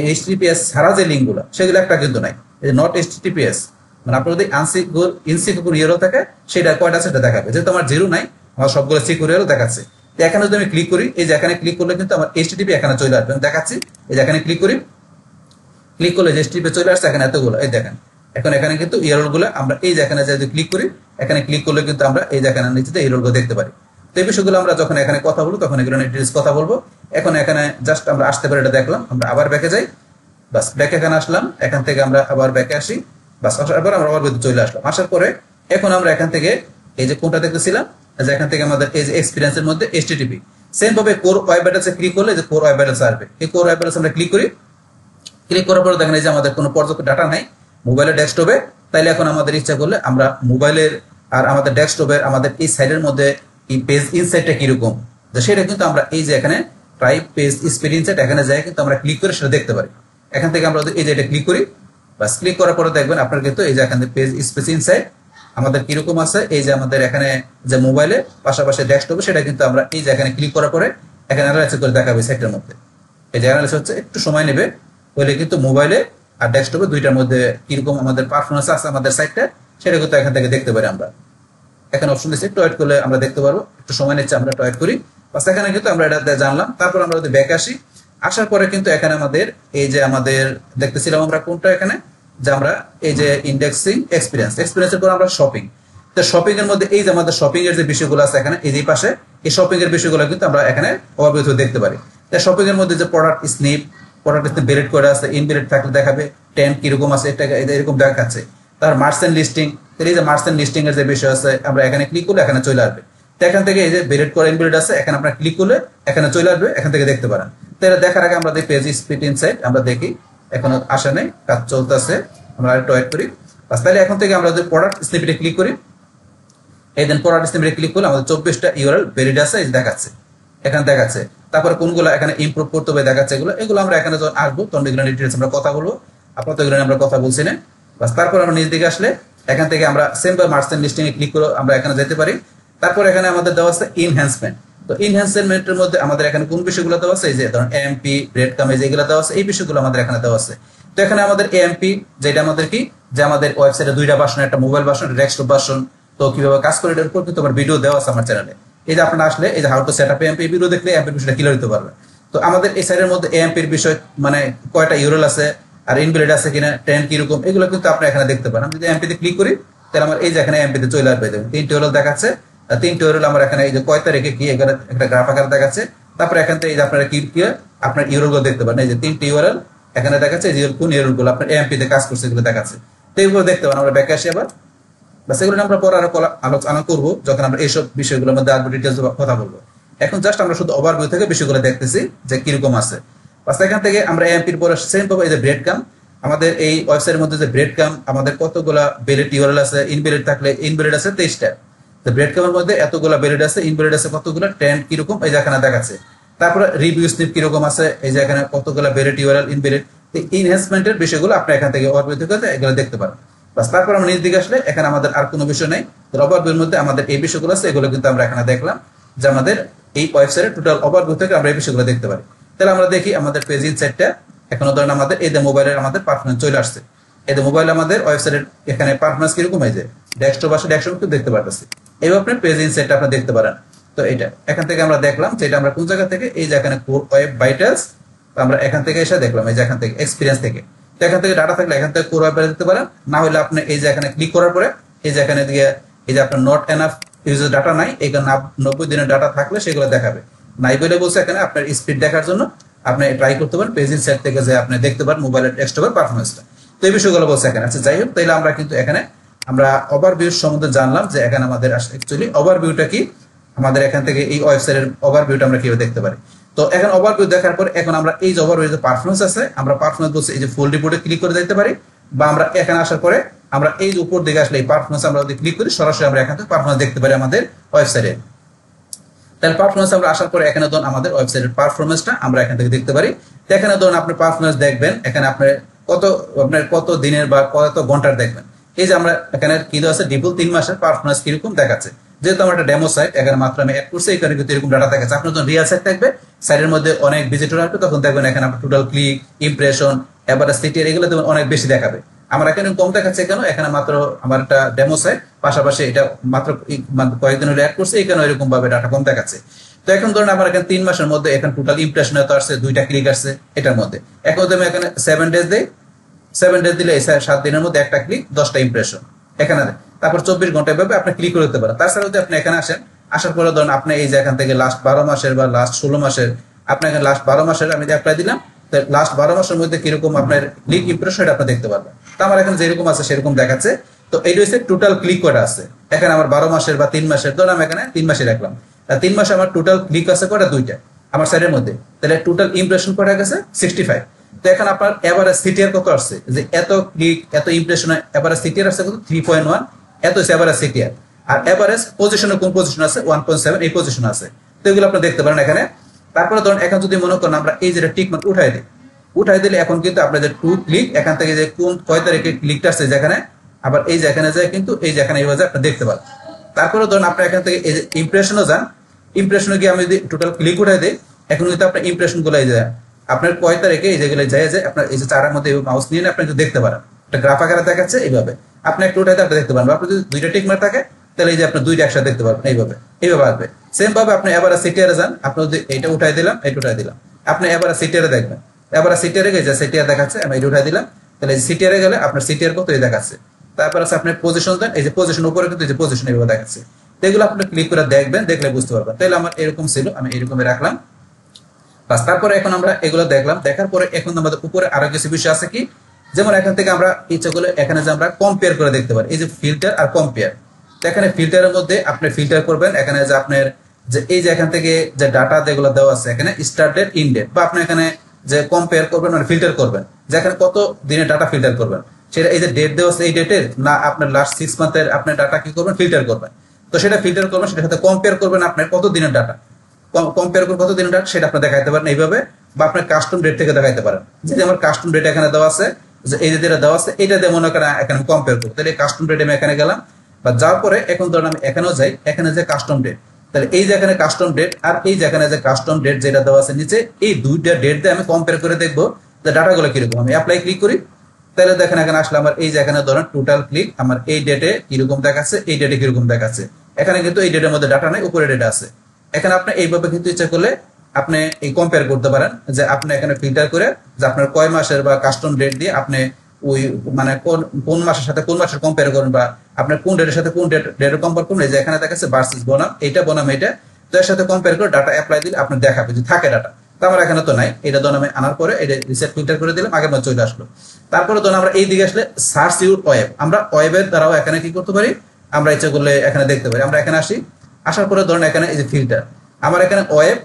এইচটিটিপিএস ছাড়া যে লিঙ্কগুলো সেগুলো একটা কিন্তু নাই, নট এইচটিটিপিএস, মানে আপনার যদি ইনসিকিউর ইয়েরও থাকে সেটা কয়টা সেটা দেখাবে, যেহেতু আমার জিরো নাই আমার সবগুলো সিকিউর ইয়েরও দেখাচ্ছে। তো এখানে যদি আমি ক্লিক করি এই যে এখানে ক্লিক করলে কিন্তু আমার এইচটিটিপি এখানে চলে আসবে, আমি দেখাচ্ছি এই যে এখানে ক্লিক করি, ক্লিক করলে যে এইচটিটিপি চলে আসছে এখানে এতগুলো এই দেখেন। এখন এখানে কিন্তু ইরর গুলো আমরা এই যে এখানে যদি ক্লিক করি এখানে ক্লিক করলে কিন্তু আমরা এই যে এখানে নিচে ইরর গুলো দেখতে পারি। তো এই বিষয়গুলো আমরা যখন এখানে কথা বলবো তখন এগুলো ডিটেইলস কথা বলবো। এখন এখানে জাস্ট আমরা আসতে পারি, এটা দেখলাম, আমরা আবার ব্যাকে যাই, বাস ব্যাকে এখানে আসলাম, এখান থেকে আমরা আবার ব্যাকে আসি, বাস আসার পর আমরা আবার চলে আসলাম। আসার পরে এখন আমরা এখান থেকে এই যে কোনটা দেখতেছিলাম যে এখান থেকে আমাদের এই যে এক্সপিরিয়েন্সের মধ্যে এইচটিটিপি সেম ভাবে কোর ওয়েব ভাইটালসে ক্লিক করলে যে কোর ওয়েব ভাইটালস আসবে, এই কোর ওয়েব ভাইটালস আমরা ক্লিক করি, ক্লিক করার পর দেখেন এই যে আমাদের কোনো পর্যাপ্ত ডাটা নাই মোবাইলের ডেস্কটপে। তাইলে এখন আমাদের ইচ্ছা করলে আমরা মোবাইলের আর আমাদের ডেস্কটপের আমাদের এই সাইডের মধ্যে এই পেজ ইনসাইটটা কিরকম সেটা কিন্তু আমরা এই যে এখানে ট্রাই পেজ স্পিড ইনসাইট এখানে যাই কিন্তু আমরা ক্লিক করে সেটা দেখতে পারি। এখান থেকে আমরা এই যে এটা ক্লিক করি, বাস ক্লিক করার পরে দেখবেন আপনার কিন্তু এই যে এখানে পেজ স্পেস ইনসাইট আমাদের কিরকম আছে, এই যে আমাদের এখানে যে মোবাইলে পাশাপাশি ডেস্কটপে সেটা কিন্তু আমরা এই যে এখানে ক্লিক করার পরে এখানে অ্যানালাইসিস করে দেখাবে সাইটের মধ্যে। এই যে অ্যানালাইসিস হচ্ছে একটু সময় নেবে, হলে কিন্তু মোবাইলে আর ডেস্কটপে দুইটার মধ্যে কিরকম আমাদের পারফরমেন্স আছে আমাদের সাইটটা সেটা কিন্তু এখান থেকে দেখতে পারি আমরা। এখানে অপশন দিচ্ছে একটু ওয়েট করলে আমরা দেখতে পারবো, একটু সময় নিচ্ছে আমরা একটু ওয়েট করি, বাস এখানে কিন্তু আমরা এটা জানলাম। তারপর আমরা যদি ব্যাক আসি, আসার পরে কিন্তু এখানে আমাদের এই যে আমাদের দেখতেছিলাম আমরা কোনটা এখানে যে আমরা এই যে ইন্ডেক্সিং এক্সপিরিয়েন্সের পর আমরা শপিং, তো শপিং এর মধ্যে এই যে আমাদের শপিং এর যে বিষয়গুলো আছে এখানে এই যে পাশে এই শপিং এর বিষয়গুলো কিন্তু আমরা এখানে ওভারভিউ দেখতে পারি। তাই শপিং এর মধ্যে যে প্রোডাক্ট স্নিপ বেলেট করে আছে, ইনবেলেট থাকলে দেখাবে, টেন কিরকম আছে এটা এরকম দেখাচ্ছে। তার মার্চেন্ট লিস্টিং, এই যে মার্চেন্ট লিস্টিং এর যে বিষয় আছে আমরা এখানে ক্লিক করলে এখানে চলে আসবে। তো এখান থেকে এই যে বেলেট করে ইনবেলেট আছে এখানে আপনার ক্লিক করলে এখানে চলে আসবে, এখান থেকে দেখতে পারেন। তো এটা দেখার আগে আমরা পেজ স্পিড ইনসাইট আমরা দেখি, এখনো আসা নেই, কাজ চলতেছে, আমরা একটু ওয়েট করি। বাস তাহলে এখন থেকে আমরা যদি প্রোডাক্ট স্নিপেটে ক্লিক করি, এই দেন প্রোডাক্ট স্নিপেটে ক্লিক করলে আমাদের 24টা ইউআরএল ভ্যালিড আছে দেখাচ্ছে, এখানে দেখাচ্ছে। তারপরে কোনগুলো এখানে ইমপ্রুভ করতে হবে দেখাচ্ছে, এগুলো আমরা এখানে যখন আসবো তখন এগুলো ডিটেইলস আমরা কথা বলবো, আপাতত এগুলো আমরা কথা বলছি না। বাস তারপর আমরা নিচ দিকে আসলে এখান থেকে আমরা সেম বা মার্চেন্ট লিস্টিং এ ক্লিক করে আমরা এখানে যেতে পারি। তারপর এখানে আমাদের দেওয়া আছে ইনহ্যান্সমেন্ট, তো ইনহ্যান্সমেন্টের মধ্যে আমাদের এখানে কোন বিষয়গুলো দেওয়া আছে, এই যে ধরুন এমপি ব্রেড কাম যেগুলো দেওয়া আছে এই বিষয়গুলো আমাদের এখানে দেওয়া আছে। তো এখানে আমাদের এমপি যেটা আমাদের কি যে আমাদের ওয়েবসাইটে দুইটা ভার্সন, একটা মোবাইল ভার্সন একটা ডেস্কটপ ভার্সন, তো কিভাবে কাজ করে এটার উপর কিন্তু আমার ভিডিও দেওয়া আছে আমার চ্যানেলে। এই যে আপনারা আসলে এই যে how to set up MP video দেখলে এমপির বিষয়টা ক্লিয়ার হতে পারবে। তো আমাদের এই সাইডের মধ্যে এমপির বিষয় মানে কয়টা ইউরল আছে আর ইনভ্যালিড আছে কিনা, ট্রেন্ড কিরকম, এগুলো কিন্তু আপনি এখানে দেখতে পারেন। আমি যদি এমপিতে ক্লিক করি তাহলে আমার এই যে এখানে এমপিতে চলে আসবে, দেখুন 3টি ইউরল দেখাচ্ছে, 3টি ইউরল আমার এখানে এই যে কয় তারিখে কি এখানে একটা গ্রাফ আকার দেখাচ্ছে। তারপরে এখান থেকে এই যে আপনারা কি আপনার ইউরল গুলো দেখতে পারেন, এই যে 3টি ইউরল এখানে দেখাচ্ছে, যে কোন ইউরল গুলো আপনার এমপিতে কাজ করছে এগুলো দেখাচ্ছে। তো এগুলো দেখতে পারেন। আমরা ব্যাকে আসি আবার, বাস এগুলো আমরা পরে আরো আলোচনা করবো যখন আমরা এইসব বিষয়গুলোর মধ্যে আরো ডিটেইলস কথা বলবো। এখন জাস্ট আমরা শুধু ওভারভিউ থেকে বিষয়গুলো দেখতেছি যে কিরকম আছে। বাস এখান থেকে আমরা এমপির পরে সেম পাবো এই যে ব্রেড কাম, আমাদের এই ওয়েবসাইটের মধ্যে যে ব্রেড কাম আমাদের কতগুলা বেলেট ইউআরএল আছে, ইনবেলেট থাকলে ইনবেলেট আছে 23টা। তো ব্রেড কামের মধ্যে এতগুলা বেলেট আছে, ইনবেলেট আছে কতগুলা, ট্রেন্ড কিরকম এই যে এখানে দেখাচ্ছে। তারপরে রিভিউ স্নিপ কিরকম আছে, এই যে এখানে কতগুলো ভেরিয়েট ইউআরএল ইনভেরিয়েট ইনহ্যান্সমেন্টের বিষয়গুলো আপনি এখান থেকে ওভারভিউ থেকে এগুলো দেখতে পারেন। বাস তারপর আমরা নিচ দিকে আসলে এখানে আমাদের আর কোনো বিষয় নেই। ওভারভিউর মধ্যে আমাদের এই বিষয়গুলো আছে, এগুলো কিন্তু আমরা এখানে দেখলাম যে আমাদের এই ওয়েবসাইটের টোটাল ওভারভিউ থেকে আমরা এই বিষয়গুলো দেখতে পারি। তাহলে আমরা দেখি আমাদের পেজ ইনসাইটটা এখনো ধরেন আমাদের এই যে মোবাইলের আমাদের পারফরমেন্স চলে আসছে। এই যে মোবাইল আমাদের ওয়েবসাইটের এখানে পারফরমেন্স কিরকম হয়েছে, ডেস্কটপ আসলে ডেস্কটপ কিন্তু দেখতে পারতেছি। এইভাবে আপনি পেজ ইনসাইটটা আপনি দেখতে পারেন। তো এটা এখান থেকে আমরা দেখলাম যে এটা আমরা কোন জায়গা থেকে, এই যে এখানে কোর ওয়েব ভাইটালস, আমরা এখান থেকে এসে দেখলাম এই যে এখান থেকে এক্সপিরিয়েন্স থেকে। তো এখান থেকে ডাটা থাকলে এখান থেকে কোর ওয়েব দেখতে পারেন, না হলে আপনি এই যে এখানে ক্লিক করার পরে এই যে এখানে দিয়ে এই যে আপনার নট এনাফ ইউজার ডাটা নাই, এখানে 90 দিনের ডাটা থাকলে সেগুলো দেখাবে। নাই বলে বলছে এখানে আপনার স্পিড দেখার জন্য আপনি ট্রাই করতে পারেন পেজ ইনসাইট থেকে যে আপনি দেখতে পারেন মোবাইলের ডেস্কটপের পারফরমেন্সটা। তো এই বিষয়গুলো বলছে এখানে। আচ্ছা যাই হোক, তাইলে আমরা কিন্তু এখানে আমরা ওভারভিউ সম্বন্ধে জানলাম যে এখানে আমাদের অ্যাকচুয়ালি ওভারভিউটা কি, আমাদের এখান থেকে এই ওয়েবসাইটের ওভারভিউটা আমরা কিভাবে দেখতে পারি। তো এখন ওভারভিউ দেখার পর এখন আমরা এই যে ওভারভিউ যে পারফরমেন্স আছে, আমরা পারফরমেন্স বলছে এই যে ফুল রিপোর্টে ক্লিক করে দেখতে পারি, বা আমরা এখানে আসার পরে আমরা এই যে উপর দিকে আসলে এই পারফরমেন্স আমরা যদি ক্লিক করি সরাসরি আমরা এখান থেকে পারফরমেন্স দেখতে পারি আমাদের ওয়েবসাইটে। তাহলে পারফরমেন্স আমরা আসার পরে এখানে ধরুন আমাদের ওয়েবসাইটের পারফরমেন্সটা আমরা এখান থেকে দেখতে পারি। তো এখানে ধরুন আপনি পারফরমেন্স দেখবেন, এখানে আপনার কত দিনের বা কত ঘন্টার দেখবেন। এই যে আমরা এখানে কি দেওয়া আছে, ডিপল 3 মাসের পারফরমেন্স কিরকম দেখাচ্ছে। যেহেতু আমার একটা ডেমো সাইট এখানে মাত্র আমি অ্যাড করছি, এখানে কিন্তু এরকম ডাটা দেখাচ্ছে। আপনার যখন রিয়েল সাইট থাকবে, সাইটের মধ্যে অনেক ভিজিটর আসবে, তখন দেখবেন এখানে আপনার টোটাল ক্লিক, ইমপ্রেশন, এভারেজ সিটির এগুলো দেখবেন অনেক বেশি দেখাবে। আমার এখানে কম দেখাচ্ছে কেন, এখানে মাত্র আমার একটা ডেমো সাইট, পাশাপাশি এটা মাত্র কয়েকদিন হলে অ্যাড করছে, এখানে এরকম ভাবে ডাটা কম দেখাচ্ছে। তো এখন ধরুন আমার এখানে 3 মাসের মধ্যে এখন টোটাল ইমপ্রেশন এত আসছে, 2টা ক্লিক আসছে এটার মধ্যে। এখন আমি এখানে 7 ডেজ দেই, 7 ডেজ দিলে 7 দিনের মধ্যে একটা ক্লিক, 10টা ইমপ্রেশন এখানে দেয়। তারপর 24 ঘন্টা ভাবে আপনি ক্লিক করতে পারেন। তাছাড়া যদি আপনি এখানে আসেন, আসার পরে ধরুন আপনি এই যে এখান থেকে লাস্ট 12 মাসের বা লাস্ট 16 মাসের, আপনি এখানে লাস্ট 12 মাসের আমি অ্যাপ্লাই দিলাম, লাস্ট 12 মাসের মধ্যে কিরকম আপনার ক্লিক ইমপ্রেশন এটা আপনি দেখতে পারবেন। তো আমার এখানে যেরকম আছে সেরকম দেখাচ্ছে। তো এইটা হচ্ছে টোটাল ক্লিক কটা আছে এখানে আমার 12 মাসের বা 3 মাসের, ধরুন আমি এখানে 3 মাসে রাখলাম। 3 মাসে আমার টোটাল ক্লিক আছে কটা, 2টা আমার সাইডের মধ্যে। তাহলে টোটাল ইমপ্রেশন কটা গেছে 65। তো এখন আপনার এভারেজ সিটিআর কত আসছে, যে এত ক্লিক এত ইমপ্রেশন এভারেজ সিটিআর আসছে কত, 3.1, এত হচ্ছে এভারেজ সিটিআর। আর এভারেজ পজিশনে কোন পজিশন আছে, 1.7 এই পজিশন আছে। তো এগুলো আপনি দেখতে পারেন এখানে। তারপরে ধরুন এখন যদি মনে করেন আমরা এই যে টিক মার্ক উঠাই দিলে এখন কিন্তু আপনাদের 2 ক্লিক এখান থেকে যে কোন কয় তারিখে ক্লিকটা আসছে যেখানে, আবার এই যে এখানে যায় কিন্তু এই যে এখানে এইভাবে আপনি দেখতে পারেন। তারপরে ধরুন আপনি এখান থেকে এই যে ইমপ্রেশনও যান, ইমপ্রেশনে গিয়ে আমি যদি টোটাল ক্লিক উঠাই দিই, এখন কিন্তু আপনার ইমপ্রেশন গুলো যায় আপনার কয় তারিখে এই যেগুলো যায় আপনার এই যে চারের মধ্যে মাউস নিয়ে আপনি কিন্তু দেখতে পারেন। একটা গ্রাফ আকারে দেখাচ্ছে এইভাবে, আপনি একটু উঠাইতে আপনি দেখতে পারেন। আপনি যদি 2টা টিক মার্ক থাকে তাহলে এই যে আপনি 2টা একসাথে দেখতে পারবেন এইভাবে আসবে। সেম ভাবে আপনি এবার সিটিআরে যান, আপনি যদি এইটা উঠাই দিলাম, এইটা উঠাই দিলাম, আপনি এবার সিটিআরে দেখবেন, এবার সিটিআরে গিয়ে যে সিটিআর দেখাচ্ছে আমি এইটা উঠাই দিলাম, তাহলে সিটিআরে গেলে আপনার সিটিআর কত এই দেখাচ্ছে। তারপর আছে আপনি পজিশন দেন, এই যে পজিশন উপরে কিন্তু এই যে পজিশন এইভাবে দেখাচ্ছে। তো এগুলো আপনি ক্লিক করে দেখবেন, দেখলে বুঝতে পারবেন। তাহলে আমার এরকম ছিল, আমি এরকমই রাখলাম। বাস তারপরে এখন আমরা এগুলো দেখলাম, দেখার পরে এখন আমাদের উপরে আরো কিছু বিষয় আছে কি, যেমন এখান থেকে আমরা ইচ্ছাগুলো এখানে যে আমরা কম্পেয়ার করে দেখতে পারি, এই যে ফিল্টার আর কম্পেয়ার। তো এখানে ফিল্টারের মধ্যে আপনি ফিল্টার করবেন, এখানে যে আপনার যে এই যে এখান থেকে যে ডাটা যেগুলো দেওয়া আছে এখানে স্টার্ট ডেট, ইন ডেট, বা আপনি এখানে যে কম্পেয়ার করবেন মানে ফিল্টার করবেন, যে এখানে কত দিনের ডাটা ফিল্টার করবেন, সেটা এই যে ডেট দেওয়া আছে এই ডেটের না আপনার লাস্ট 6 মান্থের আপনার ডাটা কি করবেন, ফিল্টার করবেন। তো সেটা ফিল্টার করবেন, সেটার সাথে কম্পেয়ার করবেন আপনার কত দিনের ডাটা, কম্পেয়ার করে কত দিনের ডাটা সেটা আপনি দেখাইতে পারেন এইভাবে, বা আপনার কাস্টম ডেট থেকে দেখাইতে পারেন। যদি আমার কাস্টম ডেট এখানে দেওয়া আছে, যে এই যে যেটা দেওয়া আছে এটা দিয়ে মনে করেন এখানে কম্পেয়ার করবো, তাহলে কাস্টম ডেট আমি এখানে গেলাম, বা যাওয়ার পরে এখন ধরেন আমি এখানেও যাই, এখানে যে কাস্টম ডেট, তাহলে এই যে এখানে কাস্টম ডেট আর এই যে এখানে যে কাস্টম ডেট যেটা দেওয়া আছে নিচে, এই 2টা ডেট দিয়ে আমি কম্পেয়ার করে দেখবো যে ডাটাগুলো কিরকম। আমি অ্যাপ্লাই ক্লিক করি, তাহলে দেখেন এখানে আসলে আমার এই যে এখানে ধরেন টোটাল ক্লিক আমার এই ডেটে কিরকম দেখাচ্ছে, এই ডেটে কিরকম দেখাচ্ছে। এখানে কিন্তু এই ডেটের মধ্যে ডাটা নাই, উপরে ডেটা আছে। এখানে আপনি এইভাবে কিন্তু ইচ্ছা করলে আপনি এই কম্পেয়ার করতে পারেন, যে আপনি এখানে ফিল্টার করে যে আপনার কয় মাসের বা কাস্টম ডেট দিয়ে আপনি ওই মানে কোন মাসের সাথে কোন মাসের কম্পেয়ার করবেন, বা আপনার কোন ডেটের সাথে কোন ডেটের কম্পেয়ার করবেন। এই যে এখানে দেখাচ্ছে ভার্সেস বনাম, এইটা বনাম এইটা, তো এর সাথে কম্পেয়ার করে ডাটা অ্যাপ্লাই দিলে আপনার দেখাবে যে থাকে ডাটা। তো আমার এখানে তো নাই, এটা ধরুন আমি আনার পরে এটা রিসেট ফিল্টার করে দিলাম, আগের মতো চলে আসলো। তারপরে ধরুন আমরা এই দিকে আসলে সার্চ ইউর ওয়েব, আমরা ওয়েবের দ্বারাও এখানে কি করতে পারি, আমরা ইচ্ছা করলে এখানে দেখতে পারি। আমরা এখানে আসি, আসার পরে ধরুন এখানে এই যে ফিল্টার, আমার এখানে ওয়েব